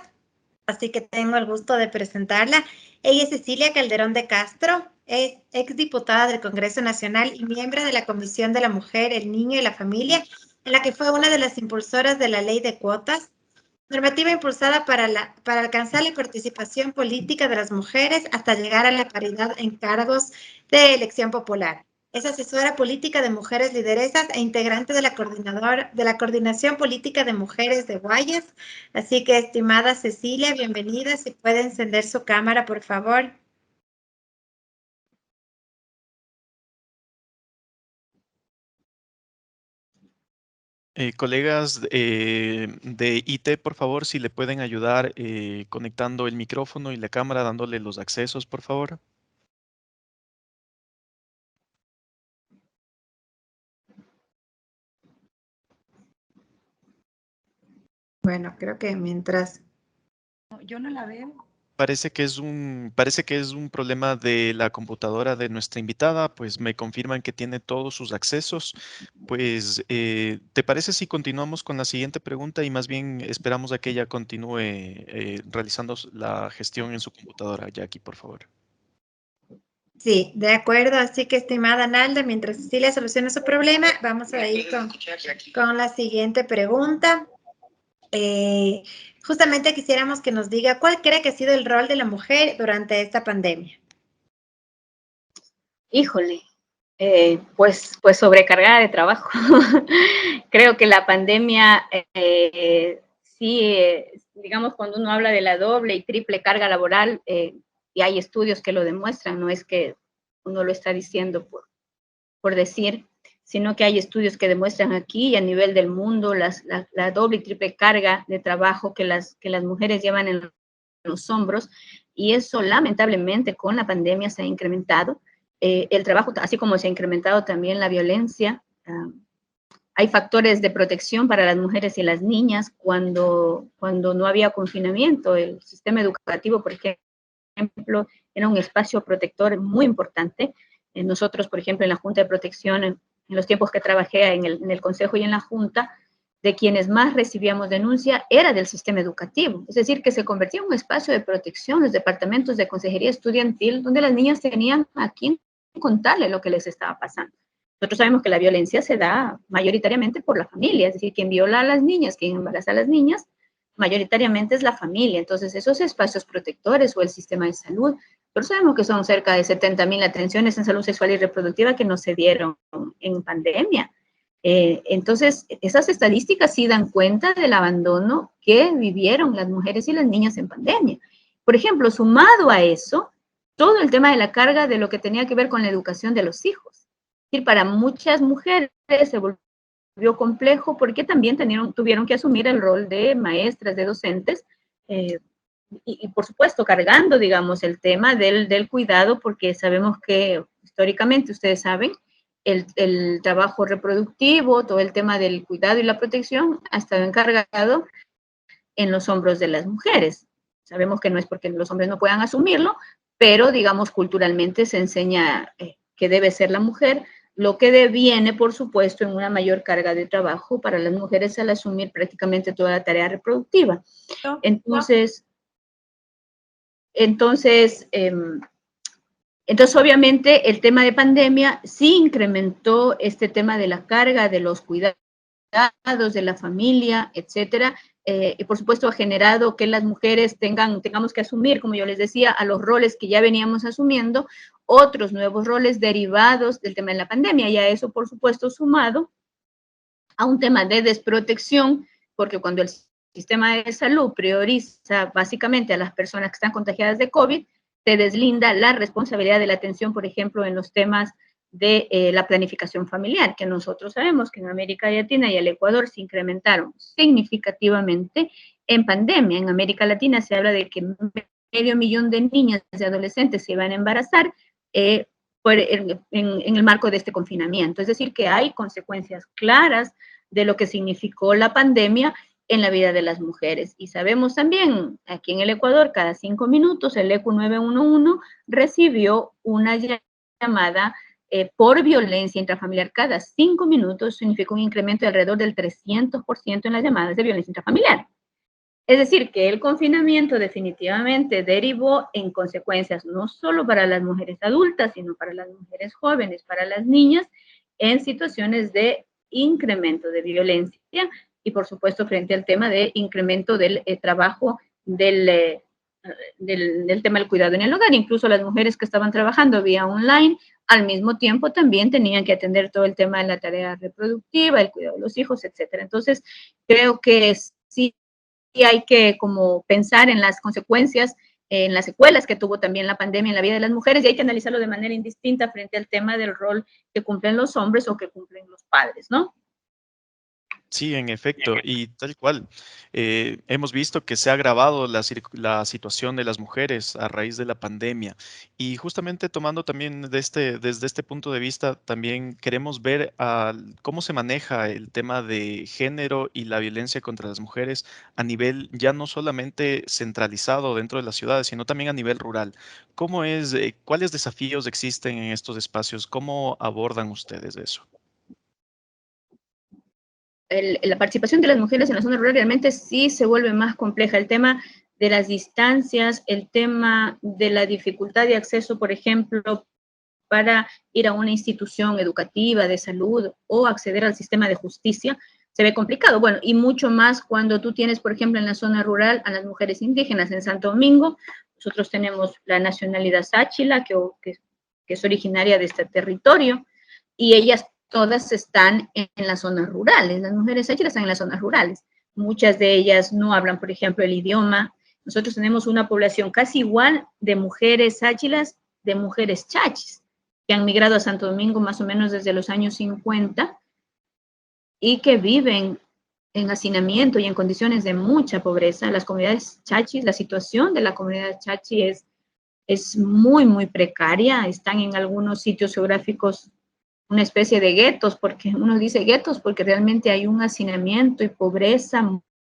así que tengo el gusto de presentarla. Ella es Cecilia Calderón de Castro, es exdiputada del Congreso Nacional y miembro de la Comisión de la Mujer, el Niño y la Familia, en la que fue una de las impulsoras de la Ley de Cuotas, normativa impulsada para alcanzar la participación política de las mujeres hasta llegar a la paridad en cargos de elección popular. Es asesora política de mujeres lideresas e integrante de la Coordinación Política de Mujeres de Guayas. Así que, estimada Cecilia, bienvenida. Si puede encender su cámara, por favor. Colegas de IT, por favor, si le pueden ayudar conectando el micrófono y la cámara, dándole los accesos, por favor. Bueno, creo que mientras... Yo no la veo. Parece que es un problema de la computadora de nuestra invitada, pues me confirman que tiene todos sus accesos. Pues, ¿te parece si continuamos con la siguiente pregunta y más bien esperamos a que ella continúe realizando la gestión en su computadora? Jackie, por favor. Sí, de acuerdo. Así que, estimada Nalda, mientras Cecilia soluciona su problema, vamos a ir con la siguiente pregunta. Justamente quisiéramos que nos diga cuál cree que ha sido el rol de la mujer durante esta pandemia. Híjole, Pues sobrecargada de trabajo. Creo que la pandemia, sí, digamos, cuando uno habla de la doble y triple carga laboral, y hay estudios que lo demuestran, no es que uno lo está diciendo por decir, sino que hay estudios que demuestran aquí y a nivel del mundo la doble y triple carga de trabajo que las mujeres llevan en los hombros, y eso lamentablemente con la pandemia se ha incrementado. El trabajo, así como se ha incrementado también la violencia. Hay factores de protección para las mujeres y las niñas cuando no había confinamiento. El sistema educativo, por ejemplo, era un espacio protector muy importante. Nosotros, por ejemplo, en la Junta de Protección, en los tiempos que trabajé en el Consejo y en la Junta, de quienes más recibíamos denuncia era del sistema educativo. Es decir, que se convertía en un espacio de protección, los departamentos de consejería estudiantil, donde las niñas tenían a quien contarle lo que les estaba pasando. Nosotros sabemos que la violencia se da mayoritariamente por la familia, es decir, quien viola a las niñas, quien embaraza a las niñas, mayoritariamente es la familia. Entonces, esos espacios protectores o el sistema de salud, pero sabemos que son cerca de 70,000 atenciones en salud sexual y reproductiva que no se dieron en pandemia. Entonces, esas estadísticas sí dan cuenta del abandono que vivieron las mujeres y las niñas en pandemia. Por ejemplo, sumado a eso, todo el tema de la carga de lo que tenía que ver con la educación de los hijos. Es decir, para muchas mujeres se volvió complejo porque también tuvieron que asumir el rol de maestras, de docentes, y por supuesto cargando, digamos, el tema del cuidado, porque sabemos que históricamente, ustedes saben, el trabajo reproductivo, todo el tema del cuidado y la protección ha estado encargado en los hombros de las mujeres. Sabemos que no es porque los hombres no puedan asumirlo, pero digamos culturalmente se enseña que debe ser la mujer, lo que deviene, por supuesto, en una mayor carga de trabajo para las mujeres al asumir prácticamente toda la tarea reproductiva. Entonces, obviamente, el tema de pandemia sí incrementó este tema de la carga, de los cuidados, de la familia, etcétera, y por supuesto ha generado que las mujeres tengamos que asumir, como yo les decía, a los roles que ya veníamos asumiendo, otros nuevos roles derivados del tema de la pandemia, y a eso, por supuesto, sumado a un tema de desprotección, porque cuando el sistema de salud prioriza básicamente a las personas que están contagiadas de COVID, se deslinda la responsabilidad de la atención, por ejemplo, en los temas de la planificación familiar, que nosotros sabemos que en América Latina y el Ecuador se incrementaron significativamente en pandemia. En América Latina se habla de que 500,000 de niñas y adolescentes se iban a embarazar en el marco de este confinamiento. Es decir, que hay consecuencias claras de lo que significó la pandemia en la vida de las mujeres. Y sabemos también, aquí en el Ecuador, cada 5 minutos, el ECU 911 recibió una llamada por violencia intrafamiliar. Cada 5 minutos significa un incremento de alrededor del 300% en las llamadas de violencia intrafamiliar. Es decir, que el confinamiento definitivamente derivó en consecuencias no solo para las mujeres adultas, sino para las mujeres jóvenes, para las niñas, en situaciones de incremento de violencia y, por supuesto, frente al tema de incremento del trabajo del tema del cuidado en el hogar. Incluso las mujeres que estaban trabajando vía online, al mismo tiempo también tenían que atender todo el tema de la tarea reproductiva, el cuidado de los hijos, etcétera. Entonces, creo que sí hay que como pensar en las consecuencias, en las secuelas que tuvo también la pandemia en la vida de las mujeres, y hay que analizarlo de manera indistinta frente al tema del rol que cumplen los hombres o que cumplen los padres, ¿no? Sí, en efecto, y tal cual. Hemos visto que se ha agravado la situación de las mujeres a raíz de la pandemia. Y justamente tomando también desde este punto de vista, también queremos ver cómo se maneja el tema de género y la violencia contra las mujeres a nivel ya no solamente centralizado dentro de las ciudades, sino también a nivel rural. ¿Cuáles desafíos existen en estos espacios? ¿Cómo abordan ustedes eso? La participación de las mujeres en la zona rural realmente sí se vuelve más compleja. El tema de las distancias, el tema de la dificultad de acceso, por ejemplo, para ir a una institución educativa de salud o acceder al sistema de justicia, se ve complicado. Bueno, y mucho más cuando tú tienes, por ejemplo, en la zona rural a las mujeres indígenas. En Santo Domingo, nosotros tenemos la nacionalidad sáchila, que es originaria de este territorio. y ellas todas están en las zonas rurales. Las mujeres sáchilas están en las zonas rurales. Muchas de ellas no hablan, por ejemplo, el idioma. Nosotros tenemos una población casi igual de mujeres sáchilas, de mujeres chachis, que han migrado a Santo Domingo más o menos desde los años 50 y que viven en hacinamiento y en condiciones de mucha pobreza. Las comunidades chachis, la situación de la comunidad chachi es muy, muy precaria. Están en algunos sitios geográficos una especie de guetos, porque uno dice guetos porque realmente hay un hacinamiento y pobreza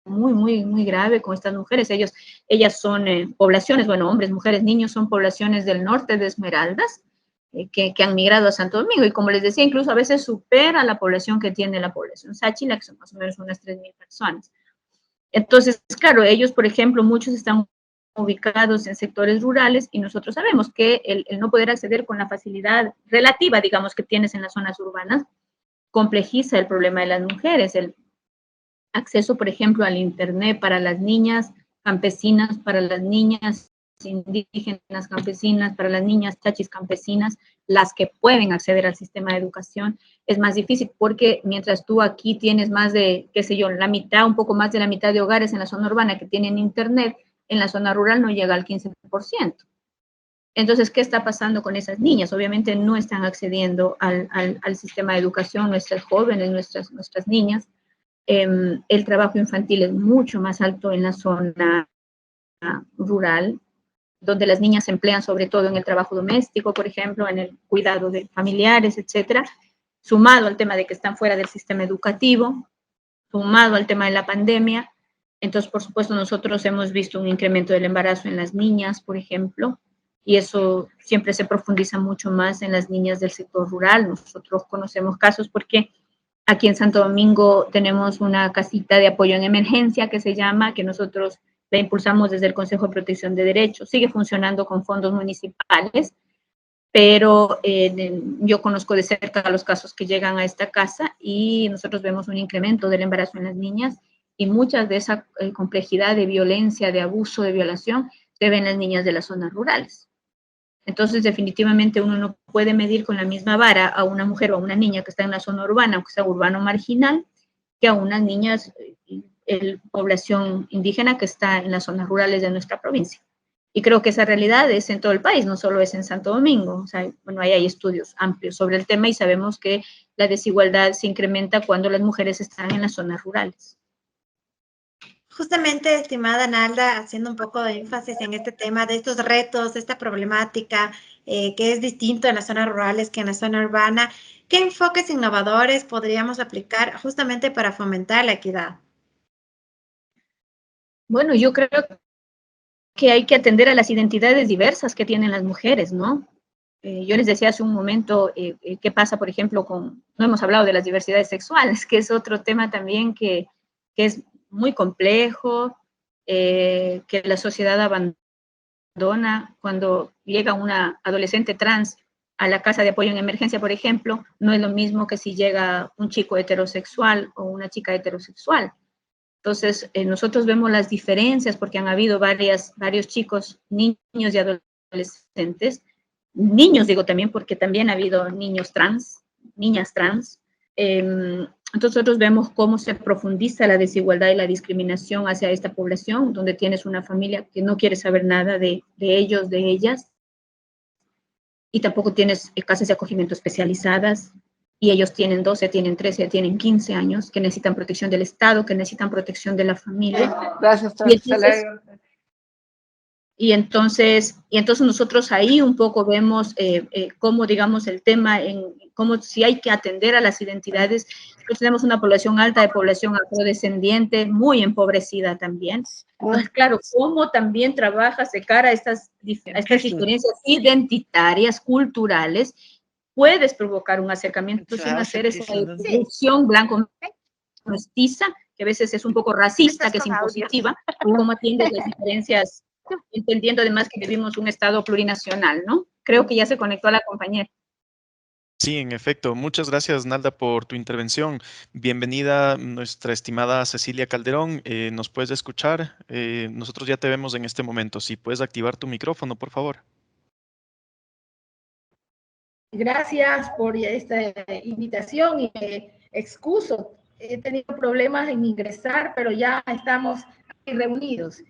muy, muy, muy grave con estas mujeres. Ellas son poblaciones, bueno, hombres, mujeres, niños, son poblaciones del norte de Esmeraldas, que han migrado a Santo Domingo, y como les decía, incluso a veces supera la población que tiene la población sáchila, que son más o menos unas 3.000 personas. Entonces, claro, ellos, por ejemplo, muchos están ubicados en sectores rurales, y nosotros sabemos que el no poder acceder con la facilidad relativa, digamos, que tienes en las zonas urbanas, complejiza el problema de las mujeres. El acceso, por ejemplo, al Internet para las niñas campesinas, para las niñas indígenas campesinas, para las niñas chachis campesinas, las que pueden acceder al sistema de educación, es más difícil, porque mientras tú aquí tienes más de, qué sé yo, la mitad, un poco más de la mitad de hogares en la zona urbana que tienen Internet, en la zona rural no llega al 15%. Entonces, ¿qué está pasando con esas niñas? Obviamente no están accediendo al sistema de educación, nuestras jóvenes, nuestras niñas. El trabajo infantil es mucho más alto en la zona rural, donde las niñas se emplean sobre todo en el trabajo doméstico, por ejemplo, en el cuidado de familiares, etcétera, sumado al tema de que están fuera del sistema educativo, sumado al tema de la pandemia. Entonces, por supuesto, nosotros hemos visto un incremento del embarazo en las niñas, por ejemplo, y eso siempre se profundiza mucho más en las niñas del sector rural. Nosotros conocemos casos porque aquí en Santo Domingo tenemos una casita de apoyo en emergencia que se llama, que nosotros la impulsamos desde el Consejo de Protección de Derechos. Sigue funcionando con fondos municipales, pero yo conozco de cerca los casos que llegan a esta casa, y nosotros vemos un incremento del embarazo en las niñas, y muchas de esa complejidad de violencia, de abuso, de violación, se ven en las niñas de las zonas rurales. Entonces, definitivamente uno no puede medir con la misma vara a una mujer o a una niña que está en la zona urbana, aunque sea urbano marginal, que a unas niñas, población indígena que está en las zonas rurales de nuestra provincia. Y creo que esa realidad es en todo el país, no solo es en Santo Domingo. O sea, bueno, ahí hay estudios amplios sobre el tema, y sabemos que la desigualdad se incrementa cuando las mujeres están en las zonas rurales. Justamente, estimada Nalda, haciendo un poco de énfasis en este tema de estos retos, esta problemática que es distinto en las zonas rurales que en la zona urbana, ¿qué enfoques innovadores podríamos aplicar justamente para fomentar la equidad? Bueno, yo creo que hay que atender a las identidades diversas que tienen las mujeres, ¿no? Yo les decía hace un momento qué pasa, por ejemplo, no hemos hablado de las diversidades sexuales, que es otro tema también que es muy complejo, que la sociedad abandona. Cuando llega una adolescente trans a la casa de apoyo en emergencia, por ejemplo, no es lo mismo que si llega un chico heterosexual o una chica heterosexual. Entonces, nosotros vemos las diferencias porque han habido varios chicos, niños y adolescentes, niños digo también porque también ha habido niños trans, niñas trans. Entonces, nosotros vemos cómo se profundiza la desigualdad y la discriminación hacia esta población, donde tienes una familia que no quiere saber nada de ellos, de ellas, y tampoco tienes casas de acogimiento especializadas, y ellos tienen 12, tienen 13, tienen 15 años, que necesitan protección del Estado, que necesitan protección de la familia. Gracias, y entonces nosotros ahí un poco vemos cómo, digamos, el tema, cómo si hay que atender a las identidades. Nosotros tenemos una población alta de población afrodescendiente, muy empobrecida también. Entonces, claro, cómo también trabajas de cara a estas diferencias identitarias, culturales, puedes provocar un acercamiento sin hacer esa discusión blanco-mestiza, que a veces es un poco racista, que es impositiva, y cómo atiendes las diferencias, entendiendo además que vivimos un estado plurinacional, ¿no? Creo que ya se conectó a la compañera. Sí, en efecto. Muchas gracias, Nalda, por tu intervención. Bienvenida, nuestra estimada Cecilia Calderón. ¿Nos puedes escuchar? Nosotros ya te vemos en este momento. Si puedes activar tu micrófono, por favor. Gracias por esta invitación y me excuso. He tenido problemas en ingresar, pero ya estamos aquí reunidos.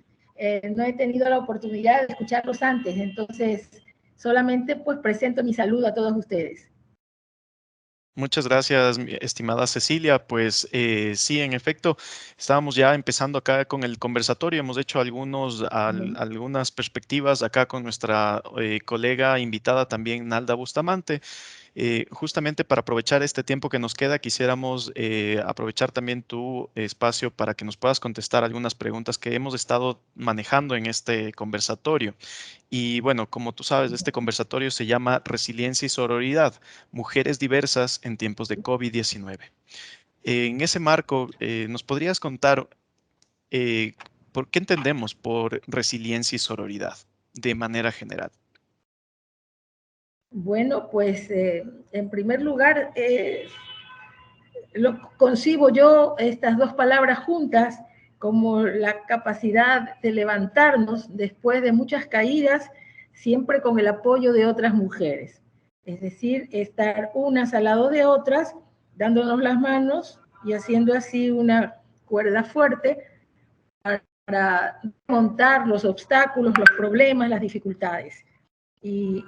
No he tenido la oportunidad de escucharlos antes, entonces solamente pues presento mi saludo a todos ustedes. Muchas gracias, mi estimada Cecilia. Pues sí, en efecto, estábamos ya empezando acá con el conversatorio. Hemos hecho algunas perspectivas acá con nuestra colega invitada también, Nalda Bustamante. Justamente para aprovechar este tiempo que nos queda, quisiéramos aprovechar también tu espacio para que nos puedas contestar algunas preguntas que hemos estado manejando en este conversatorio. Y bueno, como tú sabes, este conversatorio se llama Resiliencia y Sororidad, Mujeres Diversas en Tiempos de COVID-19. En ese marco, ¿nos podrías contar por qué entendemos por resiliencia y sororidad de manera general? Bueno, pues en primer lugar, concibo yo estas dos palabras juntas como la capacidad de levantarnos después de muchas caídas, siempre con el apoyo de otras mujeres. Es decir, estar unas al lado de otras, dándonos las manos y haciendo así una cuerda fuerte para montar los obstáculos, los problemas, las dificultades. Y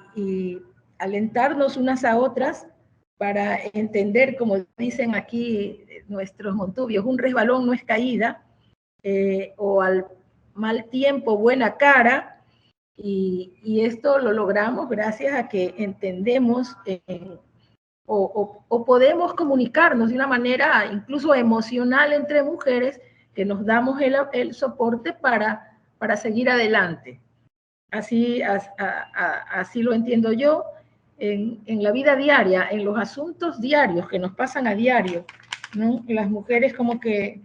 alentarnos unas a otras para entender, como dicen aquí nuestros montubios, un resbalón no es caída, o al mal tiempo, buena cara, y esto lo logramos gracias a que entendemos o podemos comunicarnos de una manera incluso emocional entre mujeres, que nos damos el soporte para seguir adelante. Así lo entiendo yo. En la vida diaria, en los asuntos diarios que nos pasan a diario, ¿no? Las mujeres como que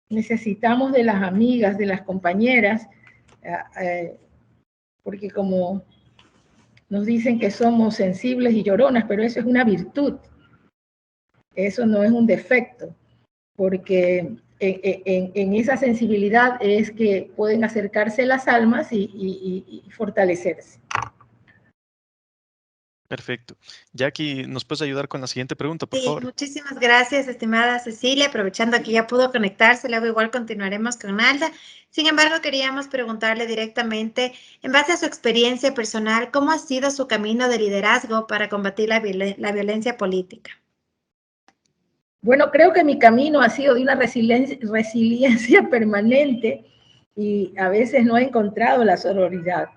necesitamos de las amigas, de las compañeras, porque como nos dicen que somos sensibles y lloronas, pero eso es una virtud, eso no es un defecto, porque en esa sensibilidad es que pueden acercarse las almas y fortalecerse. Perfecto. Jackie, ¿nos puedes ayudar con la siguiente pregunta, por favor? Muchísimas gracias, estimada Cecilia. Aprovechando que ya pudo conectarse, luego igual continuaremos con Nalda. Sin embargo, queríamos preguntarle directamente, en base a su experiencia personal, ¿cómo ha sido su camino de liderazgo para combatir la violencia política? Bueno, creo que mi camino ha sido de una resiliencia permanente y a veces no he encontrado la sororidad,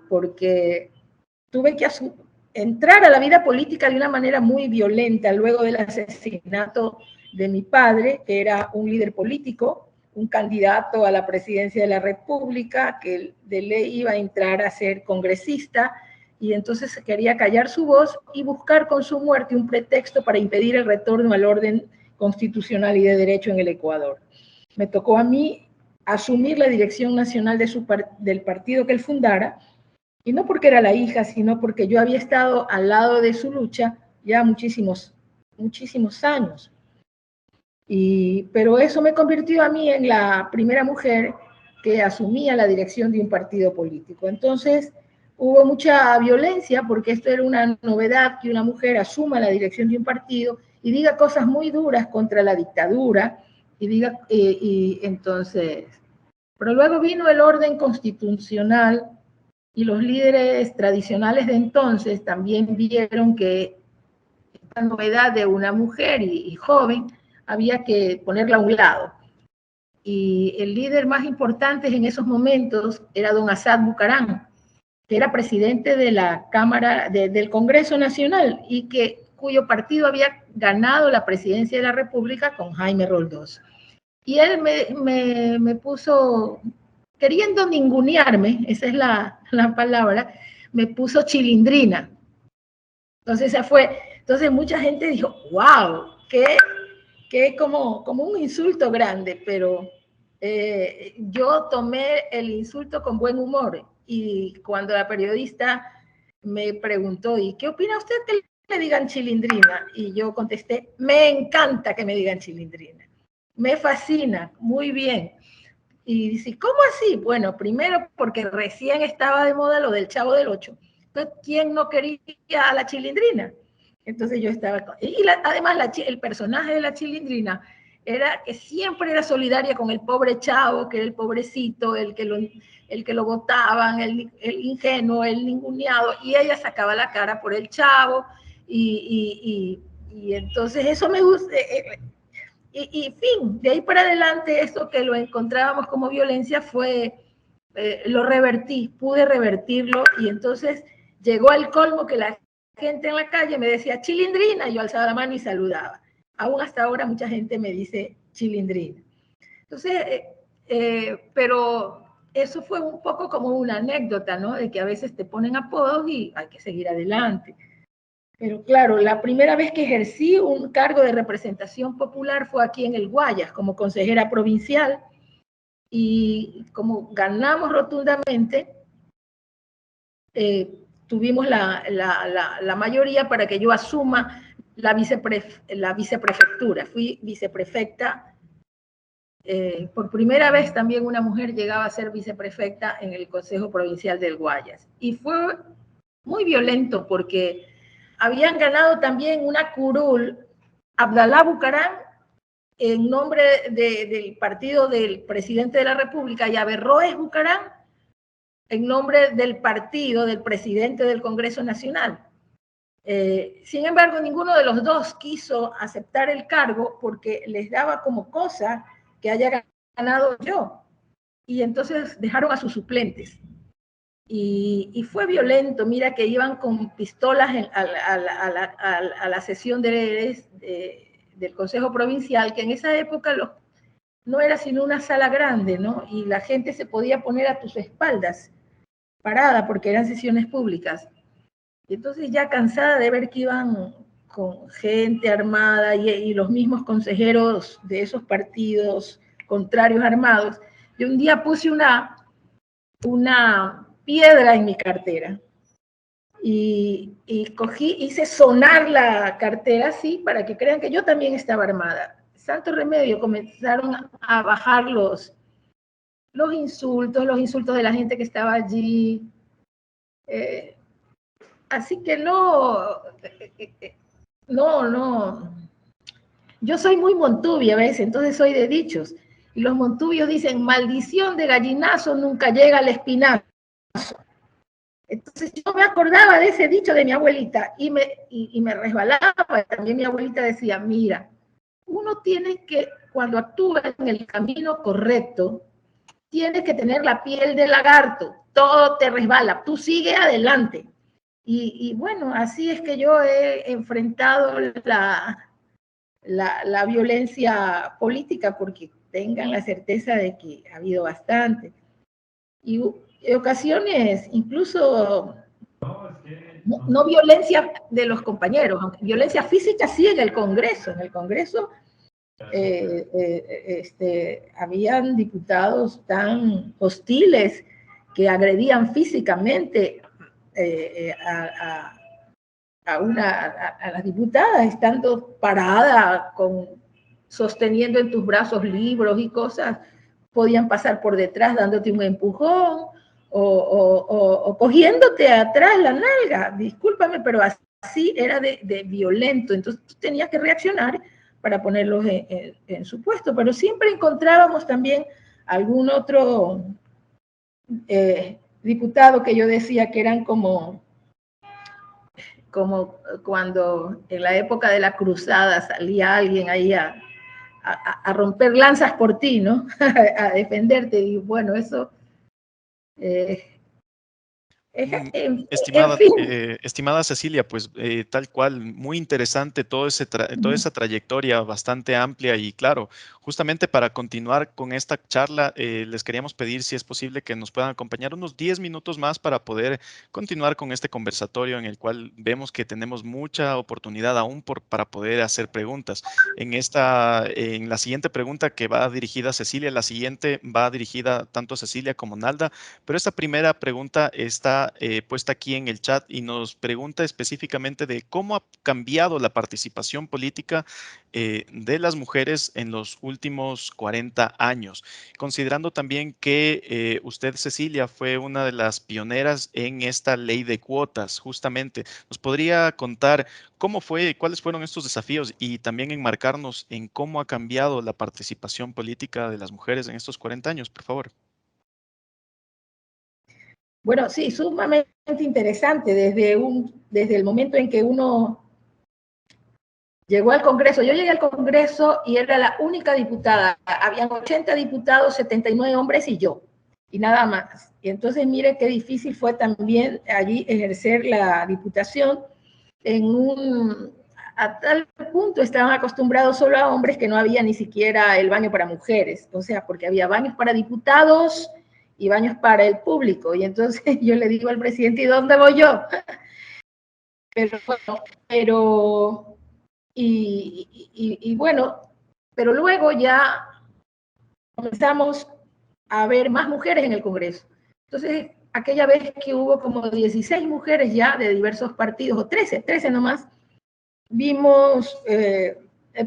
porque tuve que entrar a la vida política de una manera muy violenta luego del asesinato de mi padre, que era un líder político, un candidato a la presidencia de la República, que de ley iba a entrar a ser congresista, y entonces quería callar su voz y buscar con su muerte un pretexto para impedir el retorno al orden constitucional y de derecho en el Ecuador. Me tocó a mí asumir la dirección nacional del partido que él fundara, y no porque era la hija, sino porque yo había estado al lado de su lucha ya muchísimos años. Pero eso me convirtió a mí en la primera mujer que asumía la dirección de un partido político. Entonces, hubo mucha violencia porque esto era una novedad, que una mujer asuma la dirección de un partido y diga cosas muy duras contra la dictadura, entonces, pero luego vino el orden constitucional y los líderes tradicionales de entonces también vieron que esta novedad de una mujer y joven había que ponerla a un lado. Y el líder más importante en esos momentos era don Assad Bucaram, que era presidente de la Cámara, del Congreso Nacional, y cuyo partido había ganado la presidencia de la República con Jaime Roldós. Y él me puso, queriendo ningunearme, esa es la palabra, me puso chilindrina. Entonces esa fue, entonces mucha gente dijo, wow, que como un insulto grande, pero yo tomé el insulto con buen humor. Y cuando la periodista me preguntó, ¿y qué opina usted que le digan chilindrina? Y yo contesté, me encanta que me digan chilindrina. Me fascina, muy bien. Y dice, ¿cómo así? Bueno, primero porque recién estaba de moda lo del Chavo del Ocho. ¿quién no quería a la Chilindrina? Entonces yo estaba... Además, el personaje de la Chilindrina era que siempre era solidaria con el pobre chavo, que era el pobrecito, el que lo botaban, el ingenuo, el ninguneado, y ella sacaba la cara por el chavo, y entonces eso me gusta. Y fin, de ahí para adelante, esto que lo encontrábamos como violencia lo revertí, pude revertirlo, y entonces llegó al colmo que la gente en la calle me decía Chilindrina, y yo alzaba la mano y saludaba. Aún hasta ahora mucha gente me dice Chilindrina. Entonces, pero eso fue un poco como una anécdota, ¿no? De que a veces te ponen apodos y hay que seguir adelante. Pero claro, la primera vez que ejercí un cargo de representación popular fue aquí en el Guayas, como consejera provincial, y como ganamos rotundamente, tuvimos la mayoría para que yo asuma la viceprefectura. Fui viceprefecta. Por primera vez también una mujer llegaba a ser viceprefecta en el Consejo Provincial del Guayas. Y fue muy violento porque habían ganado también una curul, Abdalá Bucarán, en nombre del partido del presidente de la República, y Averroes Bucarán, en nombre del partido del presidente del Congreso Nacional. Sin embargo, ninguno de los dos quiso aceptar el cargo porque les daba como cosa que haya ganado yo. Y entonces dejaron a sus suplentes. Y fue violento. Mira que iban con pistolas a la sesión del Consejo Provincial, que en esa época no era sino una sala grande, ¿no? Y la gente se podía poner a tus espaldas, parada, porque eran sesiones públicas. Y entonces, ya cansada de ver que iban con gente armada y los mismos consejeros de esos partidos contrarios armados, yo un día puse una piedra en mi cartera y hice sonar la cartera así para que crean que yo también estaba armada. Santo remedio, comenzaron a bajar los insultos de la gente que estaba allí. Así que no. Yo soy muy montubia a veces, entonces soy de dichos. Y los montubios dicen, maldición de gallinazo nunca llega al espinazo. Entonces yo me acordaba de ese dicho de mi abuelita y me resbalaba. También mi abuelita decía, mira, uno tiene que, cuando actúa en el camino correcto, tienes que tener la piel de lagarto, todo te resbala, tú sigue adelante. Y bueno, así es que yo he enfrentado la violencia política, porque tengan la certeza de que ha habido bastante. Y ocasiones, incluso, no violencia de los compañeros, aunque violencia física sí en el Congreso. En el Congreso habían diputados tan hostiles que agredían físicamente a las diputadas, estando parada, sosteniendo en tus brazos libros y cosas, podían pasar por detrás dándote un empujón o cogiéndote atrás la nalga. Discúlpame, pero así era de violento. Entonces tú tenías que reaccionar para ponerlos en su puesto, pero siempre encontrábamos también algún otro diputado que yo decía que eran como cuando en la época de la cruzada salía alguien ahí a romper lanzas por ti, ¿no? A defenderte. Y bueno, eso... Estimada Cecilia, pues tal cual, muy interesante toda esa trayectoria bastante amplia, y claro, justamente para continuar con esta charla, les queríamos pedir si es posible que nos puedan acompañar unos 10 minutos más para poder continuar con este conversatorio, en el cual vemos que tenemos mucha oportunidad aún para poder hacer preguntas. En la siguiente pregunta, que va dirigida a Cecilia, la siguiente va dirigida tanto a Cecilia como a Nalda, pero esta primera pregunta está está puesta aquí en el chat y nos pregunta específicamente de cómo ha cambiado la participación política de las mujeres en los últimos 40 años, considerando también que usted, Cecilia, fue una de las pioneras en esta ley de cuotas, justamente. ¿Nos podría contar cómo fue, cuáles fueron estos desafíos y también enmarcarnos en cómo ha cambiado la participación política de las mujeres en estos 40 años, por favor? Bueno, sí, sumamente interesante desde el momento en que uno llegó al Congreso. Yo llegué al Congreso y era la única diputada. Habían 80 diputados, 79 hombres y yo, y nada más. Y entonces mire qué difícil fue también allí ejercer la diputación. A tal punto estaban acostumbrados solo a hombres que no había ni siquiera el baño para mujeres. O sea, porque había baños para diputados y baños para el público. Y entonces yo le digo al presidente, ¿y dónde voy yo? Pero luego ya comenzamos a ver más mujeres en el Congreso. Entonces, aquella vez que hubo como 16 mujeres ya de diversos partidos, o 13 nomás, vimos,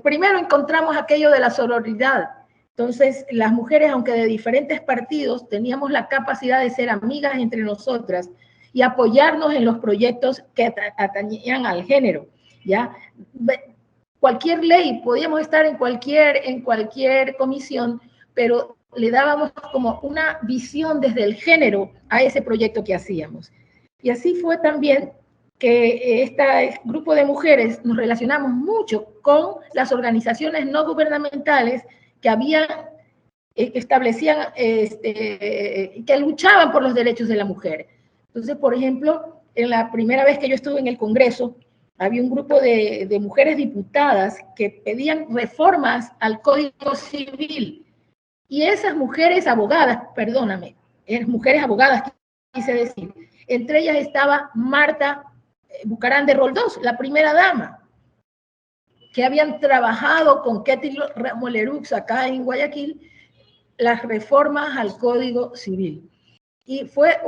primero encontramos aquello de la sororidad. Entonces, las mujeres, aunque de diferentes partidos, teníamos la capacidad de ser amigas entre nosotras y apoyarnos en los proyectos que atañían al género, ¿ya? Cualquier ley, podíamos estar en cualquier comisión, pero le dábamos como una visión desde el género a ese proyecto que hacíamos. Y así fue también que este grupo de mujeres nos relacionamos mucho con las organizaciones no gubernamentales que establecían, que luchaban por los derechos de la mujer. Entonces, por ejemplo, en la primera vez que yo estuve en el Congreso, había un grupo de mujeres diputadas que pedían reformas al Código Civil. Y esas mujeres abogadas, perdóname, mujeres abogadas, quise decir, entre ellas estaba Marta Bucarán de Roldós, la primera dama, que habían trabajado con Ketty Molerux acá en Guayaquil las reformas al Código Civil. Y fue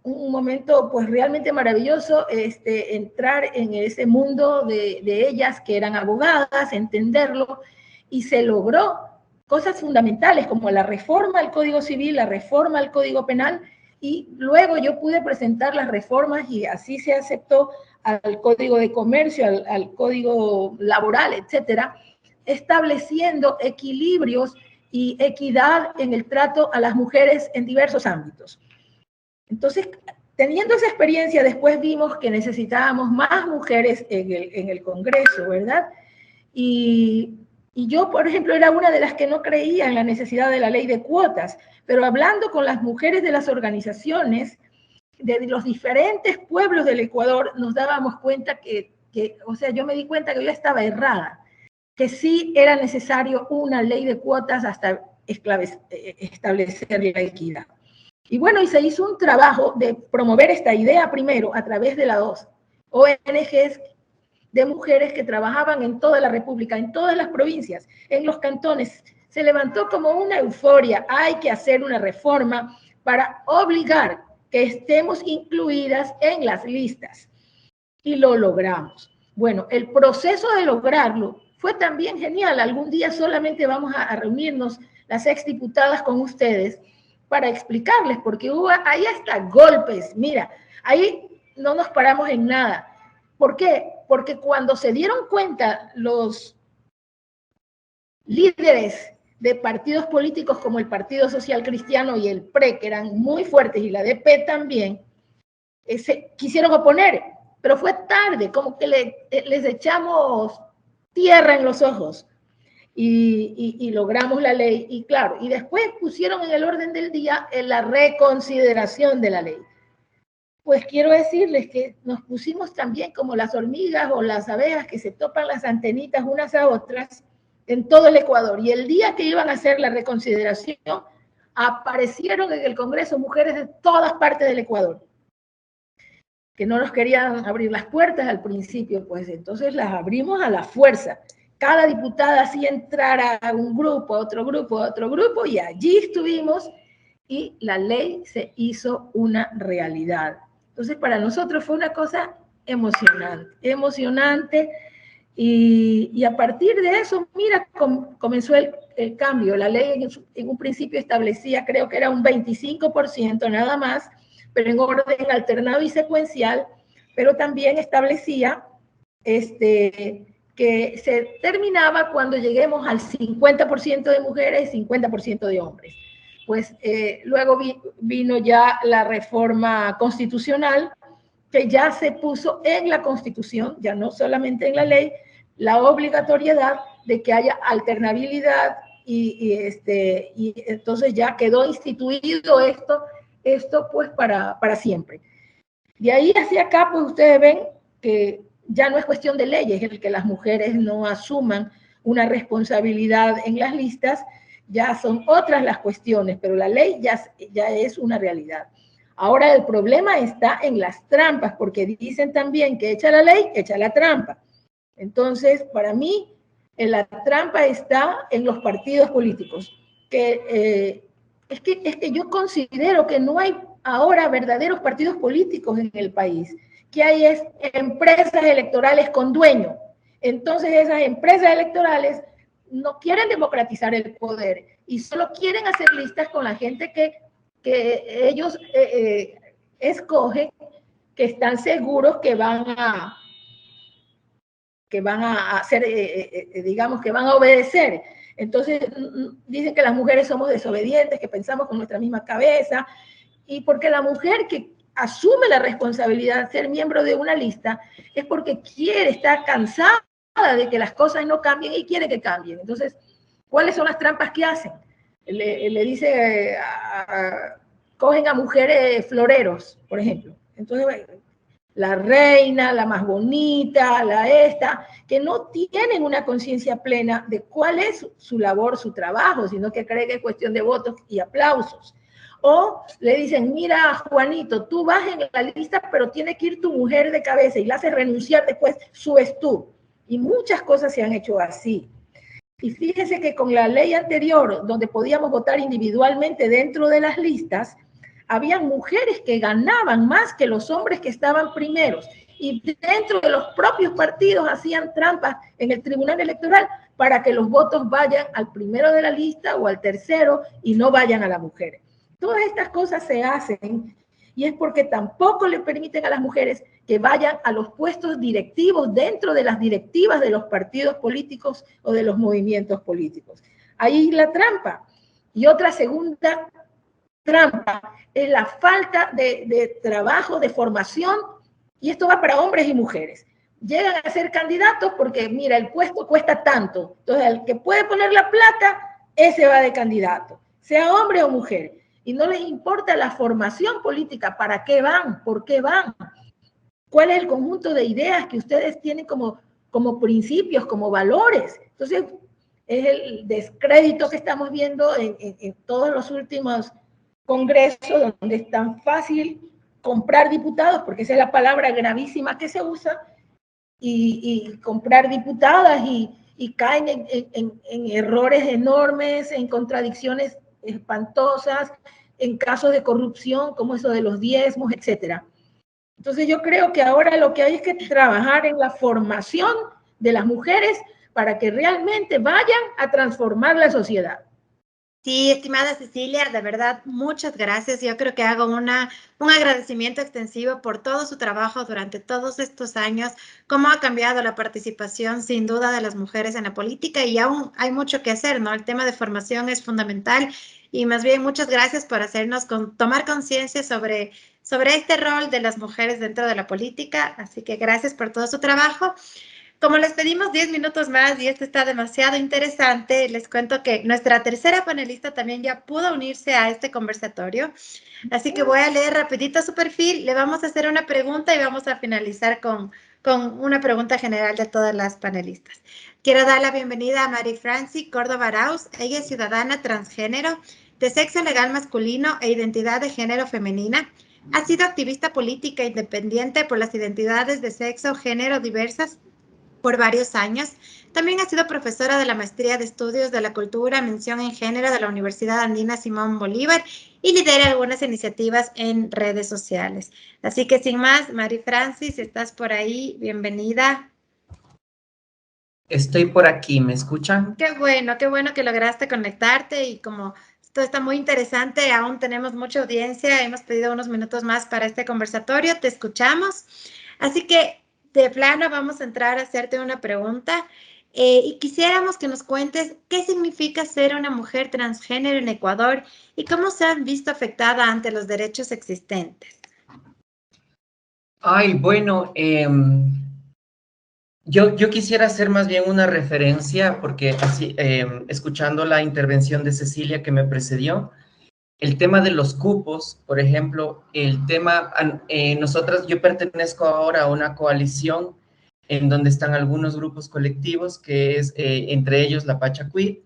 un momento pues realmente maravilloso entrar en ese mundo de ellas que eran abogadas, entenderlo, y se logró cosas fundamentales como la reforma al Código Civil, la reforma al Código Penal, y luego yo pude presentar las reformas y así se aceptó al Código de Comercio, al Código Laboral, etcétera, estableciendo equilibrios y equidad en el trato a las mujeres en diversos ámbitos. Entonces, teniendo esa experiencia, después vimos que necesitábamos más mujeres en el Congreso, ¿verdad? Y yo, por ejemplo, era una de las que no creía en la necesidad de la ley de cuotas, pero hablando con las mujeres de las organizaciones de los diferentes pueblos del Ecuador, nos dábamos cuenta o sea, yo me di cuenta que yo estaba errada, que sí era necesario una ley de cuotas hasta establecer la equidad. Y bueno, y se hizo un trabajo de promover esta idea primero a través de las dos ONGs de mujeres que trabajaban en toda la República, en todas las provincias, en los cantones. Se levantó como una euforia, hay que hacer una reforma para obligar que estemos incluidas en las listas. Y lo logramos. Bueno, el proceso de lograrlo fue también genial. Algún día solamente vamos a reunirnos las exdiputadas con ustedes para explicarles, porque hubo ahí hasta golpes. Mira, ahí no nos paramos en nada. ¿Por qué? Porque cuando se dieron cuenta los líderes de partidos políticos como el Partido Social Cristiano y el PRE, que eran muy fuertes, y la DP también, se quisieron oponer, pero fue tarde, como que les echamos tierra en los ojos y logramos la ley. Y claro, y después pusieron en el orden del día la reconsideración de la ley. Pues quiero decirles que nos pusimos también como las hormigas o las abejas que se topan las antenitas unas a otras en todo el Ecuador. Y el día que iban a hacer la reconsideración, aparecieron en el Congreso mujeres de todas partes del Ecuador, que no nos querían abrir las puertas al principio, pues entonces las abrimos a la fuerza. Cada diputada hacía entrar a un grupo, a otro grupo, a otro grupo, y allí estuvimos, y la ley se hizo una realidad. Entonces, para nosotros fue una cosa emocionante. Y a partir de eso, mira, comenzó el cambio. La ley en un principio establecía, creo que era un 25% nada más, pero en orden alternado y secuencial, pero también establecía que se terminaba cuando lleguemos al 50% de mujeres y 50% de hombres. Pues luego vino ya la reforma constitucional, que ya se puso en la Constitución, ya no solamente en la ley, la obligatoriedad de que haya alternabilidad y entonces ya quedó instituido esto pues para siempre. De ahí hacia acá, pues ustedes ven que ya no es cuestión de leyes el que las mujeres no asuman una responsabilidad en las listas, ya son otras las cuestiones, pero la ley ya es una realidad. Ahora el problema está en las trampas, porque dicen también que echa la ley, echa la trampa. Entonces, para mí, la trampa está en los partidos políticos, es que yo considero que no hay ahora verdaderos partidos políticos en el país, que hay es empresas electorales con dueño. Entonces, esas empresas electorales no quieren democratizar el poder y solo quieren hacer listas con la gente que ellos escogen, que están seguros que van a hacer, digamos, que van a obedecer. Entonces, dicen que las mujeres somos desobedientes, que pensamos con nuestra misma cabeza, y porque la mujer que asume la responsabilidad de ser miembro de una lista es porque quiere, está cansada de que las cosas no cambien y quiere que cambien. Entonces, ¿cuáles son las trampas que hacen? Le dice, cogen a mujeres floreros, por ejemplo. Entonces, la reina, la más bonita, que no tienen una conciencia plena de cuál es su labor, su trabajo, sino que creen que es cuestión de votos y aplausos. O le dicen, mira, Juanito, tú vas en la lista, pero tiene que ir tu mujer de cabeza y la hace renunciar después, subes tú. Y muchas cosas se han hecho así. Y fíjese que con la ley anterior, donde podíamos votar individualmente dentro de las listas, habían mujeres que ganaban más que los hombres que estaban primeros. Y dentro de los propios partidos hacían trampas en el Tribunal Electoral para que los votos vayan al primero de la lista o al tercero y no vayan a la mujer. Todas estas cosas se hacen y es porque tampoco le permiten a las mujeres que vayan a los puestos directivos dentro de las directivas de los partidos políticos o de los movimientos políticos. Ahí la trampa. Y otra segunda trampa es la falta de trabajo, de formación, y esto va para hombres y mujeres. Llegan a ser candidatos porque, mira, el puesto cuesta tanto. Entonces, el que puede poner la plata, ese va de candidato, sea hombre o mujer. Y no les importa la formación política, ¿para qué van? ¿Por qué van? ¿Cuál es el conjunto de ideas que ustedes tienen como principios, como valores? Entonces, es el descrédito que estamos viendo en todos los últimos congresos, donde es tan fácil comprar diputados, porque esa es la palabra gravísima que se usa, y comprar diputadas y caen en errores enormes, en contradicciones espantosas, en casos de corrupción, como eso de los diezmos, etcétera. Entonces yo creo que ahora lo que hay es que trabajar en la formación de las mujeres para que realmente vayan a transformar la sociedad. Sí, estimada Cecilia, de verdad, muchas gracias. Yo creo que hago un agradecimiento extensivo por todo su trabajo durante todos estos años, cómo ha cambiado la participación, sin duda, de las mujeres en la política y aún hay mucho que hacer, ¿no? El tema de formación es fundamental y más bien muchas gracias por hacernos tomar conciencia sobre este rol de las mujeres dentro de la política. Así que gracias por todo su trabajo. Como les pedimos 10 minutos más y esto está demasiado interesante, les cuento que nuestra tercera panelista también ya pudo unirse a este conversatorio. Así que voy a leer rapidito su perfil, le vamos a hacer una pregunta y vamos a finalizar con una pregunta general de todas las panelistas. Quiero dar la bienvenida a Mari Franci Córdoba Arauz. Ella es ciudadana transgénero, de sexo legal masculino e identidad de género femenina. Ha sido activista política independiente por las identidades de sexo, género diversas por varios años. También ha sido profesora de la Maestría de Estudios de la Cultura, Mención en Género de la Universidad Andina Simón Bolívar y lidera algunas iniciativas en redes sociales. Así que sin más, Mari Francis, si estás por ahí, bienvenida. Estoy por aquí, ¿me escuchan? Qué bueno que lograste conectarte y como esto está muy interesante, aún tenemos mucha audiencia, hemos pedido unos minutos más para este conversatorio, te escuchamos. Así que de plano vamos a entrar a hacerte una pregunta y quisiéramos que nos cuentes qué significa ser una mujer transgénero en Ecuador y cómo se han visto afectada ante los derechos existentes. Ay, bueno, yo quisiera hacer más bien una referencia, porque así, escuchando la intervención de Cecilia que me precedió, el tema de los cupos, por ejemplo, el tema, yo pertenezco ahora a una coalición en donde están algunos grupos colectivos, que es entre ellos la Pacha Queer,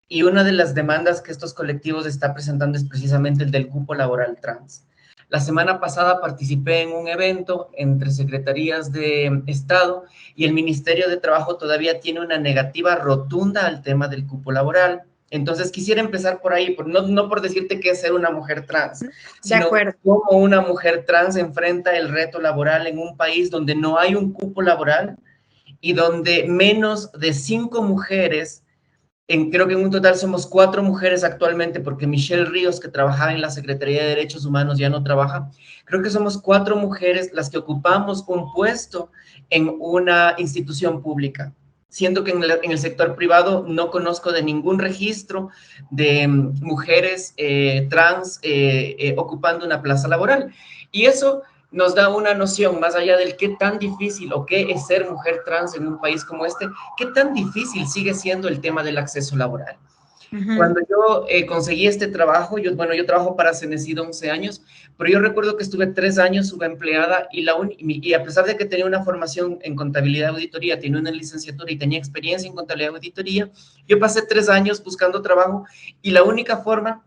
y una de las demandas que estos colectivos están presentando es precisamente el del cupo laboral trans. La semana pasada participé en un evento entre secretarías de Estado y el Ministerio de Trabajo todavía tiene una negativa rotunda al tema del cupo laboral. Entonces quisiera empezar por ahí, no por decirte qué es ser una mujer trans, sino cómo una mujer trans enfrenta el reto laboral en un país donde no hay un cupo laboral y donde menos de 5 mujeres, creo que en un total somos 4 mujeres actualmente, porque Michelle Ríos, que trabajaba en la Secretaría de Derechos Humanos, ya no trabaja. Creo que somos 4 mujeres las que ocupamos un puesto en una institución pública, siendo que en el sector privado no conozco de ningún registro de mujeres trans ocupando una plaza laboral. Y eso nos da una noción, más allá del qué tan difícil o qué es ser mujer trans en un país como este, qué tan difícil sigue siendo el tema del acceso laboral. Cuando yo conseguí este trabajo, yo trabajo para Cenecid 11 años, pero yo recuerdo que estuve 3 años subempleada y a pesar de que tenía una formación en contabilidad y auditoría, tenía una licenciatura y tenía experiencia en contabilidad y auditoría, yo pasé 3 años buscando trabajo y la única forma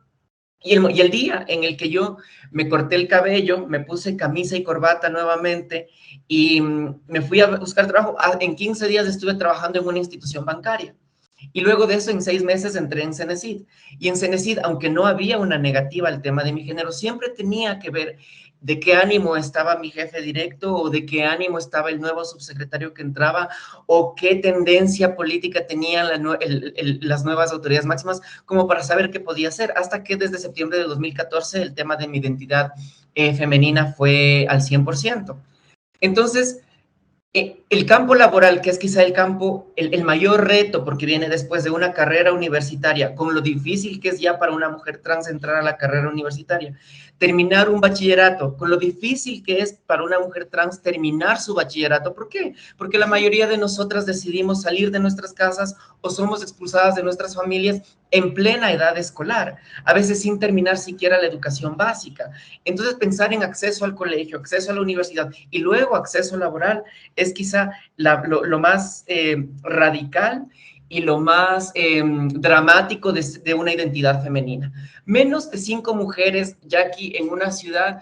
y el día en el que yo me corté el cabello, me puse camisa y corbata nuevamente y me fui a buscar trabajo, en 15 días estuve trabajando en una institución bancaria. Y luego de eso, en 6 meses entré en Cenecid. Y en Cenecid, aunque no había una negativa al tema de mi género, siempre tenía que ver de qué ánimo estaba mi jefe directo o de qué ánimo estaba el nuevo subsecretario que entraba o qué tendencia política tenían las nuevas autoridades máximas como para saber qué podía hacer. Hasta que desde septiembre de 2014 el tema de mi identidad femenina fue al 100%. Entonces, el campo laboral, que es quizá el mayor reto, porque viene después de una carrera universitaria, con lo difícil que es ya para una mujer trans entrar a la carrera universitaria, terminar un bachillerato, con lo difícil que es para una mujer trans terminar su bachillerato. ¿Por qué? Porque la mayoría de nosotras decidimos salir de nuestras casas o somos expulsadas de nuestras familias en plena edad escolar, a veces sin terminar siquiera la educación básica. Entonces, pensar en acceso al colegio, acceso a la universidad y luego acceso laboral es quizá lo más radical y lo más dramático de una identidad femenina. Menos de 5 mujeres, Jackie, en una ciudad,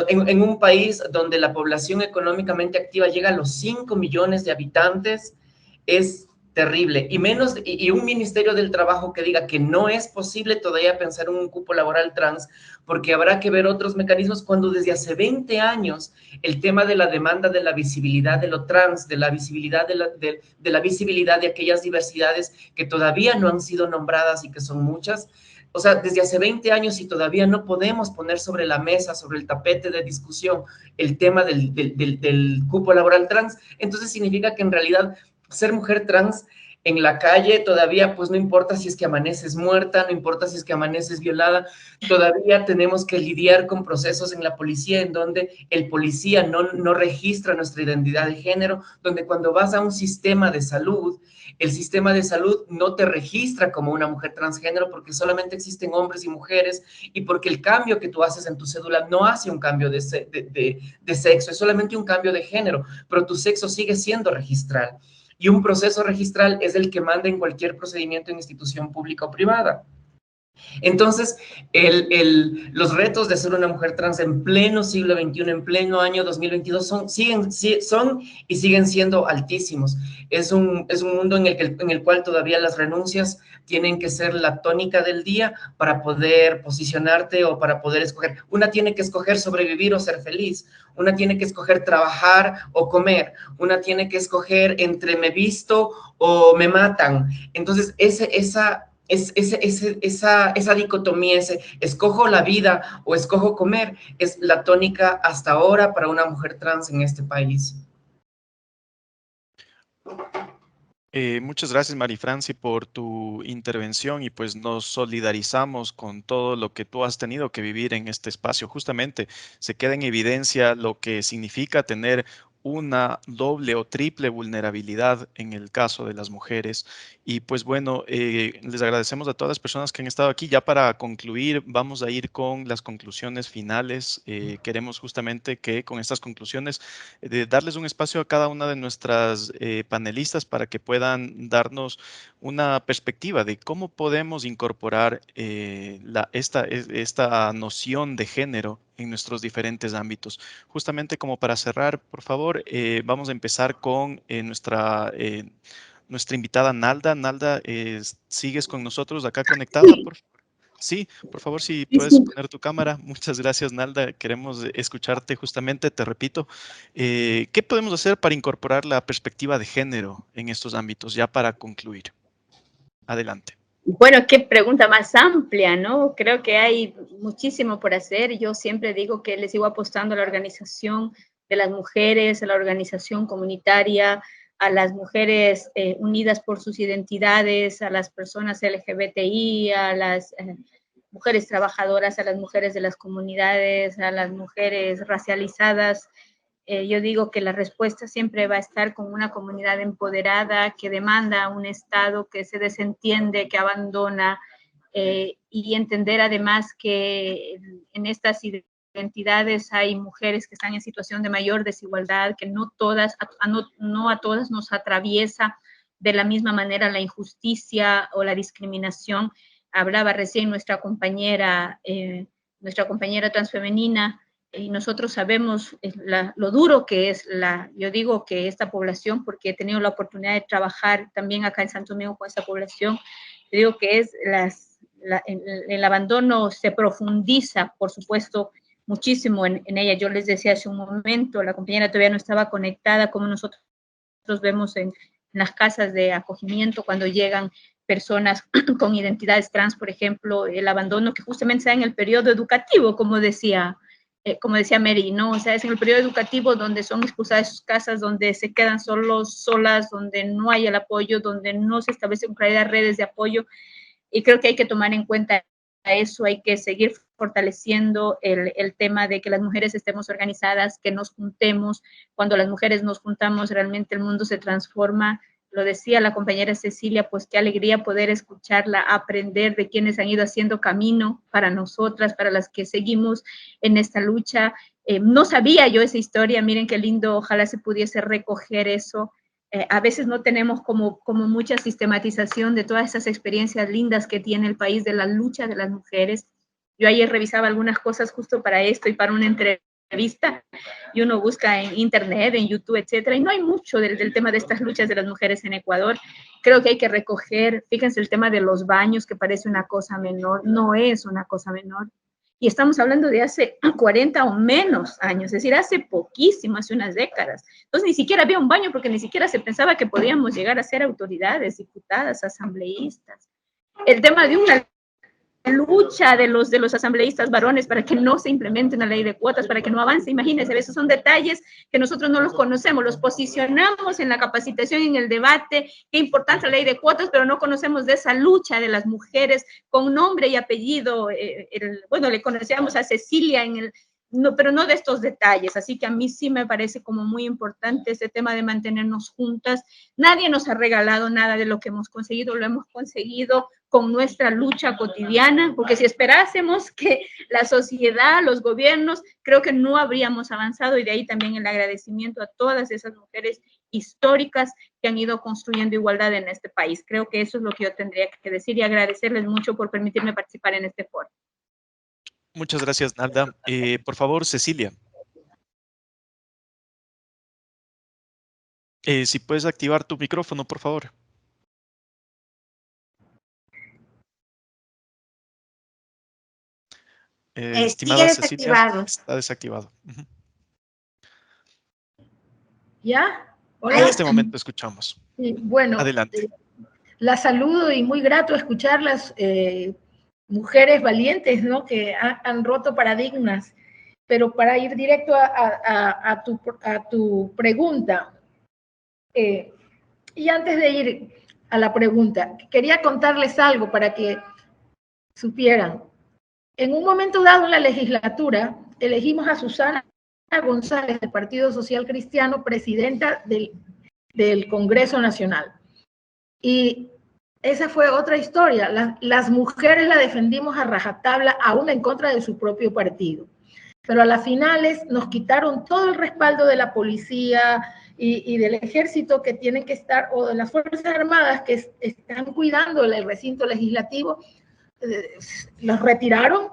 en un país donde la población económicamente activa llega a los 5 millones de habitantes, es terrible. Y un Ministerio del Trabajo que diga que no es posible todavía pensar en un cupo laboral trans, porque habrá que ver otros mecanismos cuando desde hace 20 años el tema de la demanda de la visibilidad de lo trans, de la visibilidad de la visibilidad de aquellas diversidades que todavía no han sido nombradas y que son muchas. O sea, desde hace 20 años y todavía no podemos poner sobre la mesa, sobre el tapete de discusión, el tema del cupo laboral trans, entonces significa que en realidad ser mujer trans en la calle todavía, pues no importa si es que amaneces muerta, no importa si es que amaneces violada, todavía tenemos que lidiar con procesos en la policía en donde el policía no registra nuestra identidad de género, donde cuando vas a un sistema de salud, el sistema de salud no te registra como una mujer transgénero porque solamente existen hombres y mujeres y porque el cambio que tú haces en tu cédula no hace un cambio de sexo, es solamente un cambio de género, pero tu sexo sigue siendo registral. Y un proceso registral es el que manda en cualquier procedimiento en institución pública o privada. Entonces, los retos de ser una mujer trans en pleno siglo XXI, en pleno año 2022, son y siguen siendo altísimos. Es un mundo en el cual todavía las renuncias tienen que ser la tónica del día para poder posicionarte o para poder escoger. Una tiene que escoger sobrevivir o ser feliz. Una tiene que escoger trabajar o comer. Una tiene que escoger entre me visto o me matan. Entonces, esa dicotomía, escojo la vida o escojo comer, es la tónica hasta ahora para una mujer trans en este país. Muchas gracias, Marifranci, por tu intervención y pues nos solidarizamos con todo lo que tú has tenido que vivir en este espacio. Justamente se queda en evidencia lo que significa tener una doble o triple vulnerabilidad en el caso de las mujeres. Y pues bueno, les agradecemos a todas las personas que han estado aquí. Ya para concluir, vamos a ir con las conclusiones finales. Queremos justamente que con estas conclusiones darles un espacio a cada una de nuestras panelistas para que puedan darnos una perspectiva de cómo podemos incorporar esta noción de género en nuestros diferentes ámbitos. Justamente como para cerrar, por favor, vamos a empezar con nuestra invitada Nalda. Nalda, ¿sigues con nosotros acá conectada? Sí, por favor, si puedes poner tu cámara. Muchas gracias, Nalda. Queremos escucharte justamente, te repito. ¿Qué podemos hacer para incorporar la perspectiva de género en estos ámbitos? Ya para concluir. Adelante. Bueno, qué pregunta más amplia, ¿no? Creo que hay muchísimo por hacer. Yo siempre digo que les sigo apostando a la organización de las mujeres, a la organización comunitaria, a las mujeres unidas por sus identidades, a las personas LGBTI, a las mujeres trabajadoras, a las mujeres de las comunidades, a las mujeres racializadas. Yo digo que la respuesta siempre va a estar con una comunidad empoderada que demanda un Estado que se desentiende, que abandona, y entender además que en estas identidades hay mujeres que están en situación de mayor desigualdad, que no a todas nos atraviesa de la misma manera la injusticia o la discriminación. Hablaba recién nuestra compañera transfemenina, y nosotros sabemos lo duro que es yo digo que esta población, porque he tenido la oportunidad de trabajar también acá en Santo Domingo con esta población, digo que es el abandono se profundiza, por supuesto, muchísimo en ella. Yo les decía hace un momento, la compañera todavía no estaba conectada, como nosotros vemos en las casas de acogimiento cuando llegan personas con identidades trans, por ejemplo, el abandono que justamente se da en el periodo educativo, como decía Mary, ¿no? O sea, es en el periodo educativo donde son expulsadas de sus casas, donde se quedan solas, donde no hay el apoyo, donde no se establecen claridad redes de apoyo. Y creo que hay que tomar en cuenta eso, hay que seguir fortaleciendo el tema de que las mujeres estemos organizadas, que nos juntemos. Cuando las mujeres nos juntamos, realmente el mundo se transforma. Lo decía la compañera Cecilia, pues qué alegría poder escucharla, aprender de quienes han ido haciendo camino para nosotras, para las que seguimos en esta lucha. No sabía yo esa historia, miren qué lindo, ojalá se pudiese recoger eso. A veces no tenemos como mucha sistematización de todas esas experiencias lindas que tiene el país de la lucha de las mujeres. Yo ayer revisaba algunas cosas justo para esto y para una entrevista, y uno busca en internet, en YouTube, etcétera, y no hay mucho del tema de estas luchas de las mujeres en Ecuador. Creo que hay que recoger, fíjense el tema de los baños, que parece una cosa menor, no es una cosa menor. Y estamos hablando de hace 40 o menos años, es decir, hace poquísimo, hace unas décadas. Entonces ni siquiera había un baño porque ni siquiera se pensaba que podíamos llegar a ser autoridades, diputadas, asambleístas. El tema de una lucha de los asambleístas varones para que no se implemente una ley de cuotas, para que no avance. Imagínense, esos son detalles que nosotros no los conocemos, los posicionamos en la capacitación, en el debate, qué importante la ley de cuotas, pero no conocemos de esa lucha de las mujeres con nombre y apellido. Bueno, le conocíamos a Cecilia pero no de estos detalles, así que a mí sí me parece como muy importante ese tema de mantenernos juntas. Nadie nos ha regalado nada de lo que hemos conseguido, lo hemos conseguido con nuestra lucha cotidiana, porque si esperásemos que la sociedad, los gobiernos, creo que no habríamos avanzado, y de ahí también el agradecimiento a todas esas mujeres históricas que han ido construyendo igualdad en este país. Creo que eso es lo que yo tendría que decir y agradecerles mucho por permitirme participar en este foro. Muchas gracias, Nalda. Por favor, Cecilia. Si puedes activar tu micrófono, por favor. Estimada Cecilia, está desactivado. ¿Ya? Hola. En este momento escuchamos. Sí, bueno, adelante. La saludo y muy grato escucharlas, mujeres valientes, ¿no? Que han roto paradigmas. Pero para ir directo a tu pregunta, y antes de ir a la pregunta, quería contarles algo para que supieran. En un momento dado en la legislatura, elegimos a Susana González del Partido Social Cristiano, presidenta del Congreso Nacional. Y esa fue otra historia. Las mujeres la defendimos a rajatabla, aún en contra de su propio partido. Pero a las finales nos quitaron todo el respaldo de la policía y del ejército que tienen que estar, o de las Fuerzas Armadas que están cuidando el recinto legislativo. Los retiraron,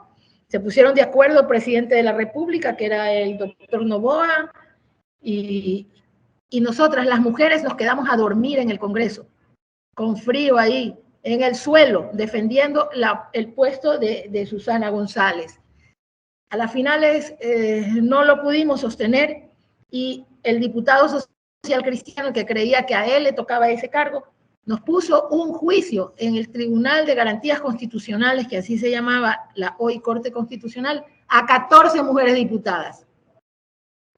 se pusieron de acuerdo el presidente de la República, que era el doctor Noboa, y nosotras, las mujeres, nos quedamos a dormir en el Congreso, con frío ahí, en el suelo, defendiendo el puesto de Susana González. A las finales no lo pudimos sostener y el diputado social cristiano que creía que a él le tocaba ese cargo, nos puso un juicio en el Tribunal de Garantías Constitucionales, que así se llamaba la hoy Corte Constitucional, a 14 mujeres diputadas.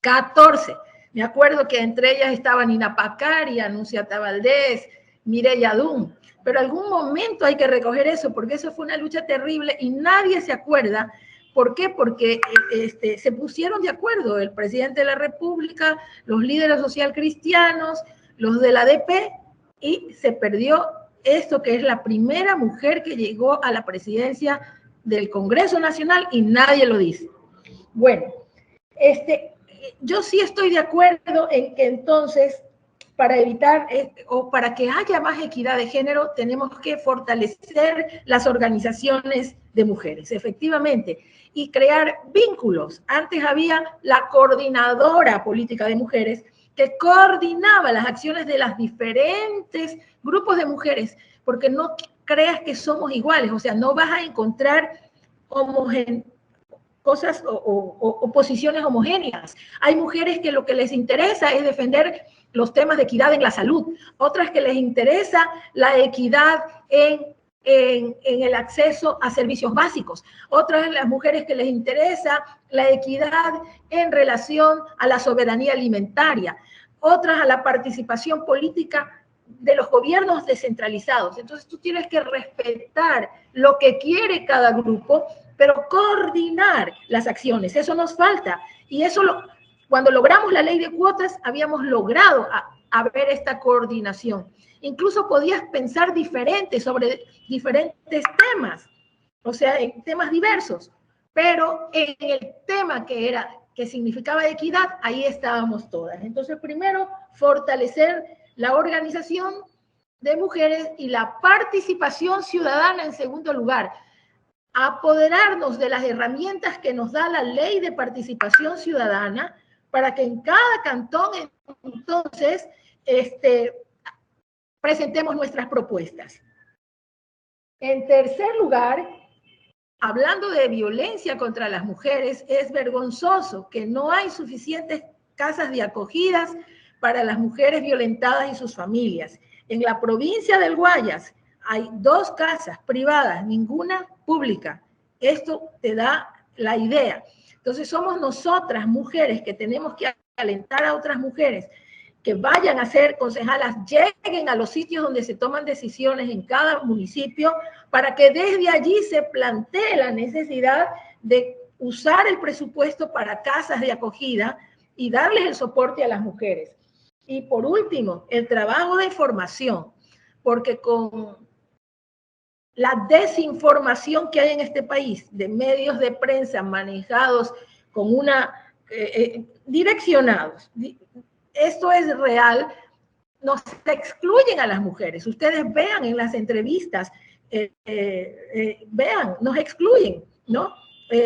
14. Me acuerdo que entre ellas estaban Nina Pacari, Anunciata Valdés, Mireya Dum. Pero algún momento hay que recoger eso, porque eso fue una lucha terrible y nadie se acuerda. ¿Por qué? Porque se pusieron de acuerdo el presidente de la República, los líderes social cristianos, los de la ADP, y se perdió esto que es la primera mujer que llegó a la presidencia del Congreso Nacional y nadie lo dice. Bueno, yo sí estoy de acuerdo en que entonces para evitar o para que haya más equidad de género tenemos que fortalecer las organizaciones de mujeres, efectivamente, y crear vínculos. Antes había la coordinadora política de mujeres que coordinaba las acciones de las diferentes grupos de mujeres, porque no creas que somos iguales, o sea, no vas a encontrar cosas o posiciones homogéneas. Hay mujeres que lo que les interesa es defender los temas de equidad en la salud, otras que les interesa la equidad en el acceso a servicios básicos, otras las mujeres que les interesa la equidad en relación a la soberanía alimentaria, otras a la participación política de los gobiernos descentralizados. Entonces tú tienes que respetar lo que quiere cada grupo, pero coordinar las acciones, eso nos falta. Y eso, cuando logramos la ley de cuotas, habíamos logrado ver esta coordinación. Incluso podías pensar diferente sobre diferentes temas, o sea, en temas diversos, pero en el tema que significaba equidad, ahí estábamos todas. Entonces, primero, fortalecer la organización de mujeres y la participación ciudadana en segundo lugar. Apoderarnos de las herramientas que nos da la ley de participación ciudadana para que en cada cantón, entonces, presentemos nuestras propuestas. En tercer lugar, hablando de violencia contra las mujeres, es vergonzoso que no hay suficientes casas de acogidas para las mujeres violentadas y sus familias. En la provincia del Guayas hay 2 casas privadas, ninguna pública. Esto te da la idea. Entonces somos nosotras, mujeres, que tenemos que alentar a otras mujeres que vayan a ser concejalas, lleguen a los sitios donde se toman decisiones en cada municipio, para que desde allí se plantee la necesidad de usar el presupuesto para casas de acogida y darles el soporte a las mujeres. Y por último, el trabajo de formación, porque con la desinformación que hay en este país, de medios de prensa manejados con direccionados, esto es real, nos excluyen a las mujeres. Ustedes vean en las entrevistas, vean, nos excluyen, ¿no?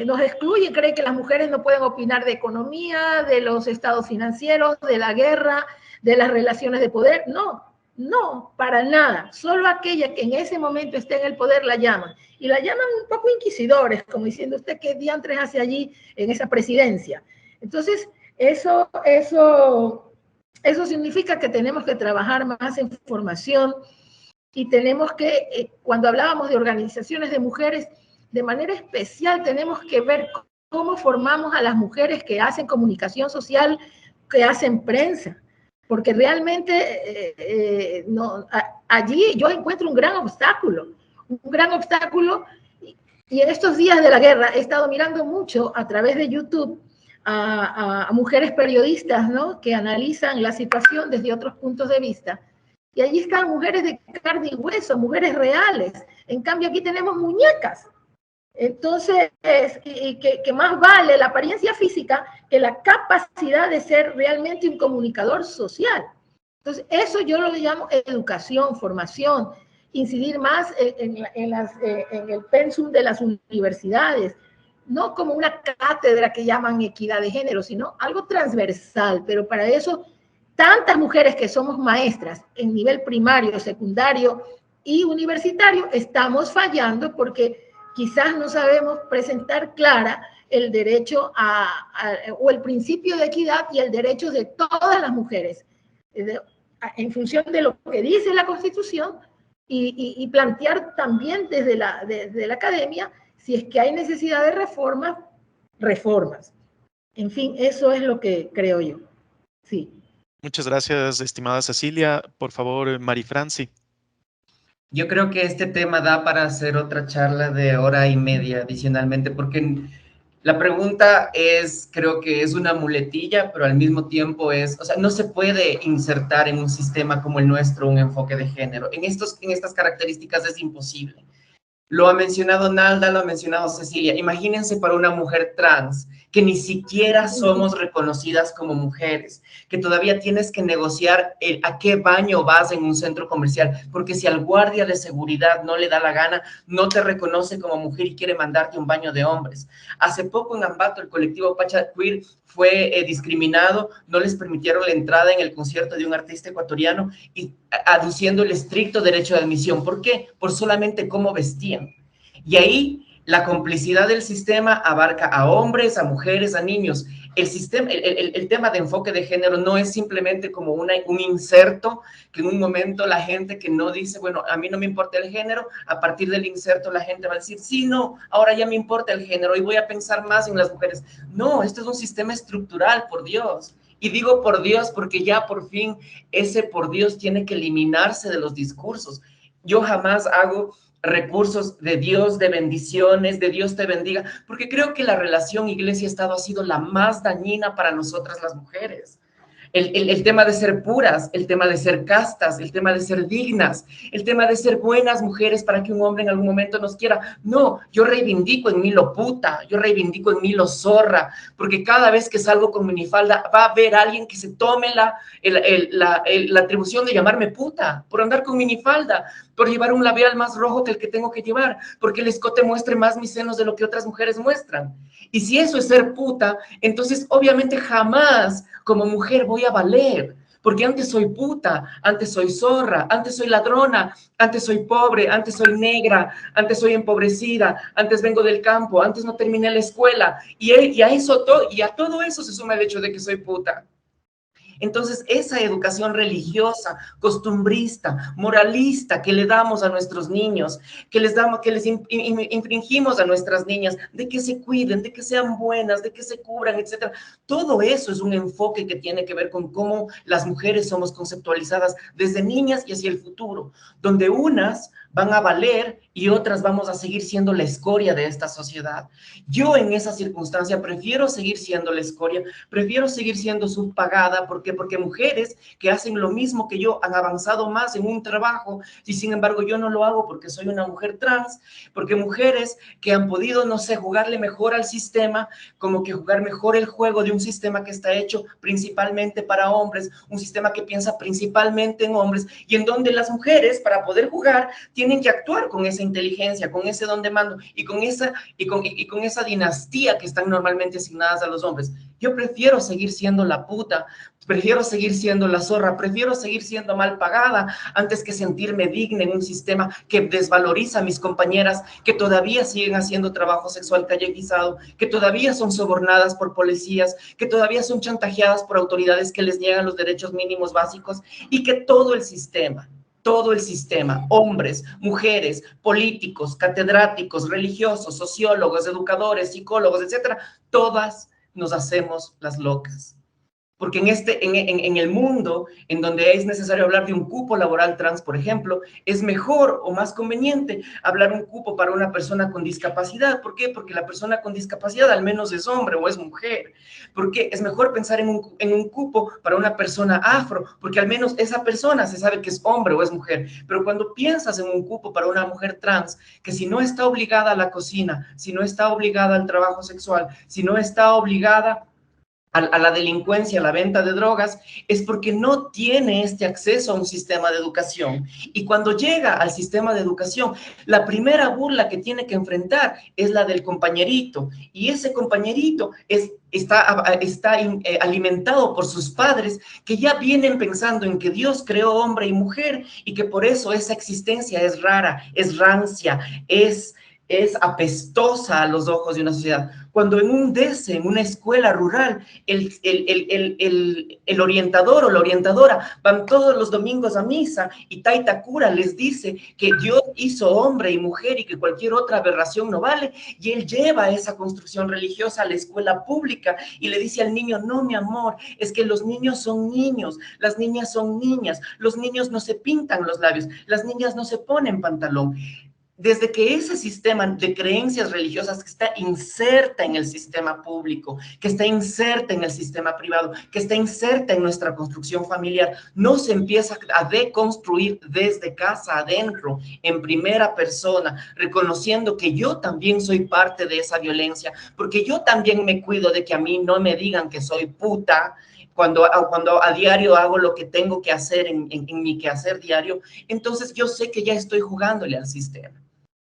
Nos excluyen, creen que las mujeres no pueden opinar de economía, de los estados financieros, de la guerra, de las relaciones de poder. No, no, para nada. Solo aquella que en ese momento esté en el poder la llaman. Y la llaman un poco inquisidores, como diciendo usted qué diantres hace allí en esa presidencia. Entonces, eso significa que tenemos que trabajar más en formación y tenemos que, cuando hablábamos de organizaciones de mujeres, de manera especial tenemos que ver cómo formamos a las mujeres que hacen comunicación social, que hacen prensa, porque realmente allí yo encuentro un gran obstáculo, y en estos días de la guerra he estado mirando mucho a través de YouTube a mujeres periodistas, ¿no?, que analizan la situación desde otros puntos de vista. Y allí están mujeres de carne y hueso, mujeres reales. En cambio, aquí tenemos muñecas. Entonces, que más vale la apariencia física que la capacidad de ser realmente un comunicador social. Entonces, eso yo lo llamo educación, formación, incidir más en el pensum de las universidades, no como una cátedra que llaman equidad de género, sino algo transversal, pero para eso tantas mujeres que somos maestras en nivel primario, secundario y universitario estamos fallando porque quizás no sabemos presentar clara el derecho o el principio de equidad y el derecho de todas las mujeres en función de lo que dice la Constitución y plantear también desde la academia si es que hay necesidad de reformas. En fin, eso es lo que creo yo. Sí. Muchas gracias, estimada Cecilia. Por favor, Marifranci. Yo creo que este tema da para hacer otra charla de hora y media adicionalmente, porque la pregunta es, creo que es una muletilla, pero al mismo tiempo o sea, no se puede insertar en un sistema como el nuestro un enfoque de género. En estas características es imposible. Lo ha mencionado Nalda, lo ha mencionado Cecilia. Imagínense para una mujer trans, que ni siquiera somos reconocidas como mujeres, que todavía tienes que negociar a qué baño vas en un centro comercial, porque si al guardia de seguridad no le da la gana, no te reconoce como mujer y quiere mandarte a un baño de hombres. Hace poco en Ambato el colectivo Pacha Queer fue discriminado, no les permitieron la entrada en el concierto de un artista ecuatoriano y aduciendo el estricto derecho de admisión. ¿Por qué? Por solamente cómo vestían. Y ahí la complicidad del sistema abarca a hombres, a mujeres, a niños. El tema de enfoque de género no es simplemente como un inserto que en un momento la gente que no dice, bueno, a mí no me importa el género, a partir del inserto la gente va a decir, sí, no, ahora ya me importa el género y voy a pensar más en las mujeres. No, esto es un sistema estructural, por Dios. Y digo por Dios porque ya por fin ese por Dios tiene que eliminarse de los discursos. Yo jamás hago recursos de Dios, de bendiciones, de Dios te bendiga, porque creo que la relación iglesia-estado ha sido la más dañina para nosotras las mujeres. El tema de ser puras, el tema de ser castas, el tema de ser dignas, el tema de ser buenas mujeres para que un hombre en algún momento nos quiera. No, yo reivindico en mí lo puta, yo reivindico en mí lo zorra, porque cada vez que salgo con minifalda va a haber alguien que se tome la atribución de llamarme puta por andar con minifalda, por llevar un labial más rojo que el que tengo que llevar, porque el escote muestre más mis senos de lo que otras mujeres muestran. Y si eso es ser puta, entonces obviamente jamás como mujer voy a valer, porque antes soy puta, antes soy zorra, antes soy ladrona, antes soy pobre, antes soy negra, antes soy empobrecida, antes vengo del campo, antes no terminé la escuela, y a todo eso se suma el hecho de que soy puta. Entonces, esa educación religiosa, costumbrista, moralista que le damos a nuestros niños, que les infringimos a nuestras niñas, de que se cuiden, de que sean buenas, de que se cubran, etcétera. Todo eso es un enfoque que tiene que ver con cómo las mujeres somos conceptualizadas desde niñas y hacia el futuro, donde unas van a valer y otras vamos a seguir siendo la escoria de esta sociedad. Yo en esa circunstancia prefiero seguir siendo la escoria, prefiero seguir siendo subpagada. ¿Por qué? Porque mujeres que hacen lo mismo que yo han avanzado más en un trabajo y sin embargo yo no lo hago porque soy una mujer trans, porque mujeres que han podido, no sé, jugarle mejor al sistema, como que jugar mejor el juego de un sistema que está hecho principalmente para hombres, un sistema que piensa principalmente en hombres y en donde las mujeres para poder jugar tienen que actuar con esa inteligencia, con ese don de mando y con esa dinastía que están normalmente asignadas a los hombres. Yo prefiero seguir siendo la puta, prefiero seguir siendo la zorra, prefiero seguir siendo mal pagada antes que sentirme digna en un sistema que desvaloriza a mis compañeras que todavía siguen haciendo trabajo sexual callejerizado, que todavía son sobornadas por policías, que todavía son chantajeadas por autoridades que les niegan los derechos mínimos básicos y que todo el sistema, hombres, mujeres, políticos, catedráticos, religiosos, sociólogos, educadores, psicólogos, etcétera, todas nos hacemos las locas. Porque en el mundo en donde es necesario hablar de un cupo laboral trans, por ejemplo, es mejor o más conveniente hablar un cupo para una persona con discapacidad. ¿Por qué? Porque la persona con discapacidad al menos es hombre o es mujer. Porque es mejor pensar en un cupo para una persona afro, porque al menos esa persona se sabe que es hombre o es mujer. Pero cuando piensas en un cupo para una mujer trans, que si no está obligada a la cocina, si no está obligada al trabajo sexual, si no está obligada a la delincuencia, a la venta de drogas, es porque no tiene este acceso a un sistema de educación. Y cuando llega al sistema de educación, la primera burla que tiene que enfrentar es la del compañerito. Y ese compañerito está alimentado por sus padres que ya vienen pensando en que Dios creó hombre y mujer y que por eso esa existencia es rara, es rancia, es apestosa a los ojos de una sociedad. Cuando en un DESE, en una escuela rural, el orientador o la orientadora van todos los domingos a misa y Taita Cura les dice que Dios hizo hombre y mujer y que cualquier otra aberración no vale, y él lleva esa construcción religiosa a la escuela pública y le dice al niño, no, mi amor, es que los niños son niños, las niñas son niñas, los niños no se pintan los labios, las niñas no se ponen pantalón. Desde que ese sistema de creencias religiosas que está inserta en el sistema público, que está inserta en el sistema privado, que está inserta en nuestra construcción familiar, no se empieza a deconstruir desde casa adentro, en primera persona, reconociendo que yo también soy parte de esa violencia, porque yo también me cuido de que a mí no me digan que soy puta, cuando a diario hago lo que tengo que hacer en mi quehacer diario, entonces yo sé que ya estoy jugándole al sistema.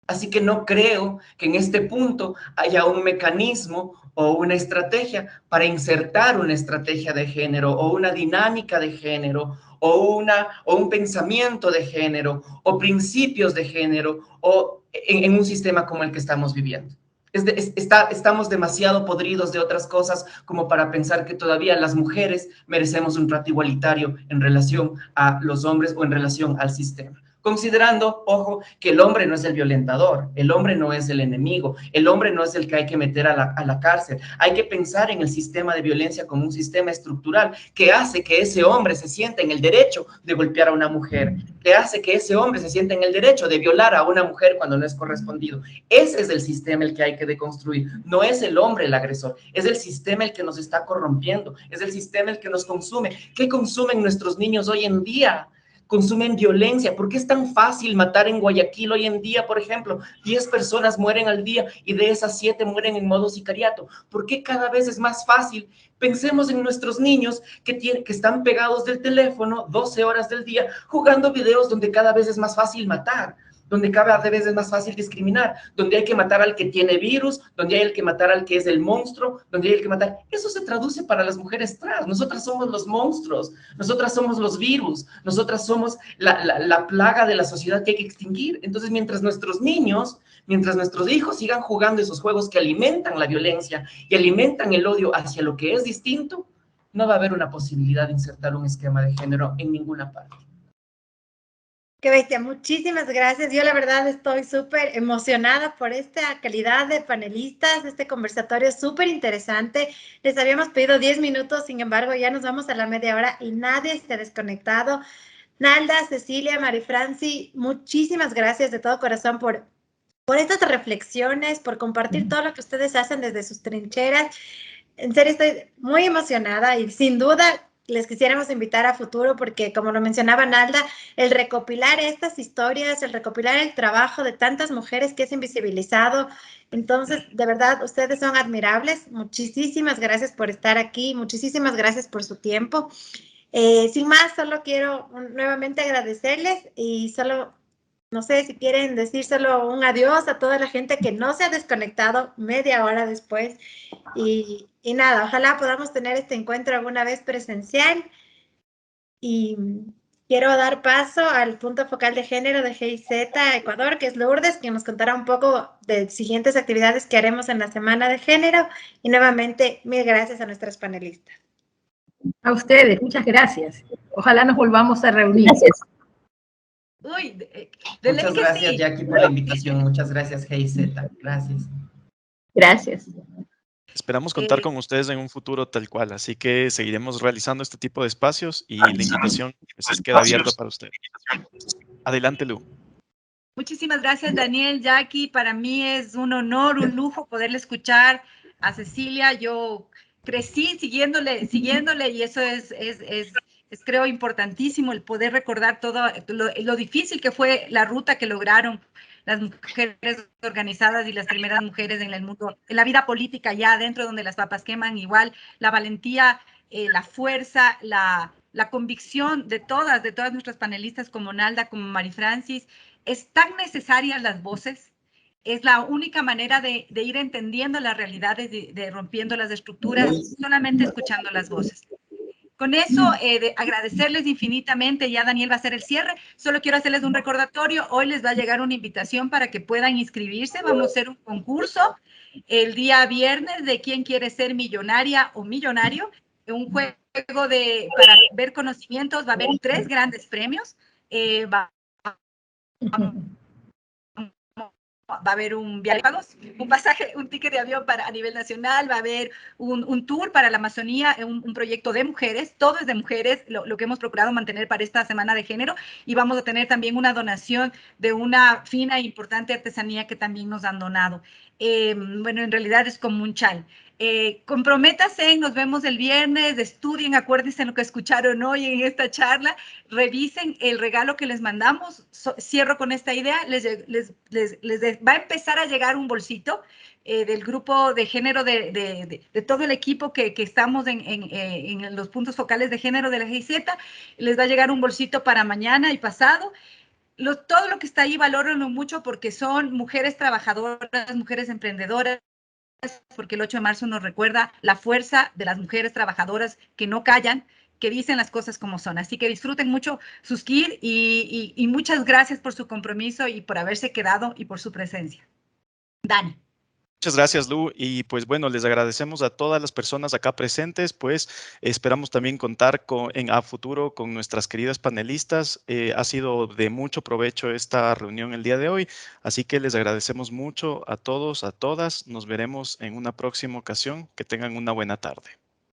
Así que no creo que en este punto haya un mecanismo o una estrategia para insertar una estrategia de género o una dinámica de género o un pensamiento de género o principios de género o en un sistema como el que estamos viviendo. Estamos demasiado podridos de otras cosas como para pensar que todavía las mujeres merecemos un trato igualitario en relación a los hombres o en relación al sistema. Considerando, ojo, que el hombre no es el violentador, el hombre no es el enemigo, el hombre no es el que hay que meter a la cárcel. Hay que pensar en el sistema de violencia como un sistema estructural que hace que ese hombre se sienta en el derecho de golpear a una mujer, que hace que ese hombre se sienta en el derecho de violar a una mujer cuando no es correspondido. Ese es el sistema el que hay que deconstruir. No es el hombre el agresor, es el sistema el que nos está corrompiendo, es el sistema el que nos consume. ¿Qué consumen nuestros niños hoy en día? Consumen violencia. ¿Por qué es tan fácil matar en Guayaquil hoy en día, por ejemplo? 10 personas mueren al día y de esas 7 mueren en modo sicariato. ¿Por qué cada vez es más fácil? Pensemos en nuestros niños que están pegados del teléfono 12 horas del día jugando videos donde cada vez es más fácil matar, donde cada vez es más fácil discriminar, donde hay que matar al que tiene virus, donde hay que matar al que es el monstruo, donde hay que matar. Eso se traduce para las mujeres trans. Nosotras somos los monstruos, nosotras somos los virus, nosotras somos la plaga de la sociedad que hay que extinguir. Entonces, mientras nuestros niños, mientras nuestros hijos sigan jugando esos juegos que alimentan la violencia y alimentan el odio hacia lo que es distinto, no va a haber una posibilidad de insertar un esquema de género en ninguna parte. Qué bestia, muchísimas gracias. Yo la verdad estoy súper emocionada por esta calidad de panelistas, este conversatorio súper interesante. Les habíamos pedido 10 minutos, sin embargo ya nos vamos a la media hora y nadie se ha desconectado. Nalda, Cecilia, Marifranci, muchísimas gracias de todo corazón por estas reflexiones, por compartir todo lo que ustedes hacen desde sus trincheras. En serio, estoy muy emocionada y sin duda les quisiéramos invitar a futuro porque, como lo mencionaba Nalda, el recopilar estas historias, el recopilar el trabajo de tantas mujeres que es invisibilizado. Entonces, de verdad, ustedes son admirables. Muchísimas gracias por estar aquí. Muchísimas gracias por su tiempo. Sin más, solo quiero nuevamente agradecerles y solo, no sé si quieren decir solo un adiós a toda la gente que no se ha desconectado media hora después. Y nada, ojalá podamos tener este encuentro alguna vez presencial. Y quiero dar paso al punto focal de género de GIZ Ecuador, que es Lourdes, que nos contará un poco de siguientes actividades que haremos en la Semana de Género. Y nuevamente, mil gracias a nuestras panelistas. A ustedes, muchas gracias. Ojalá nos volvamos a reunir. Gracias. Uy, Muchas gracias, Jackie, por la invitación. Muchas gracias, GIZ. Gracias. Gracias. Esperamos contar con ustedes en un futuro tal cual, así que seguiremos realizando este tipo de espacios y la invitación pues, queda abierta para ustedes. Adelante, Lu. Muchísimas gracias, Daniel, Jackie. Para mí es un honor, un lujo poderle escuchar a Cecilia. Yo crecí siguiéndole y eso es creo importantísimo el poder recordar todo lo difícil que fue la ruta que lograron las mujeres organizadas y las primeras mujeres en el mundo, en la vida política ya adentro donde las papas queman, igual la valentía, la fuerza, la convicción de todas nuestras panelistas como Nalda, como Marifrancis. Es tan necesarias las voces, es la única manera de ir entendiendo las realidades, de rompiendo las estructuras, solamente escuchando las voces. Con eso, agradecerles infinitamente, ya Daniel va a hacer el cierre, solo quiero hacerles un recordatorio, hoy les va a llegar una invitación para que puedan inscribirse, vamos a hacer un concurso el día viernes de quién quiere ser millonaria o millonario, un juego para ver conocimientos, va a haber 3 grandes premios, va a haber un viaje de pagos, un pasaje, un ticket de avión a nivel nacional, va a haber un tour para la Amazonía, un proyecto de mujeres, todo es de mujeres, lo que hemos procurado mantener para esta Semana de Género, y vamos a tener también una donación de una fina e importante artesanía que también nos han donado. Bueno, en realidad es como un chal. Comprométase, nos vemos el viernes, estudien, acuérdense lo que escucharon hoy en esta charla, revisen el regalo que les mandamos. Cierro con esta idea, les va a empezar a llegar un bolsito del grupo de género de todo el equipo que estamos en los puntos focales de género de la GIZ, les va a llegar un bolsito para mañana y pasado. Todo lo que está ahí, valórenlo mucho porque son mujeres trabajadoras, mujeres emprendedoras, porque el 8 de marzo nos recuerda la fuerza de las mujeres trabajadoras que no callan, que dicen las cosas como son. Así que disfruten mucho sus KIR y muchas gracias por su compromiso y por haberse quedado y por su presencia. Dani. Muchas gracias, Lu. Y pues bueno, les agradecemos a todas las personas acá presentes, pues esperamos también contar a futuro con nuestras queridas panelistas. Ha sido de mucho provecho esta reunión el día de hoy, así que les agradecemos mucho a todos, a todas. Nos veremos en una próxima ocasión. Que tengan una buena tarde.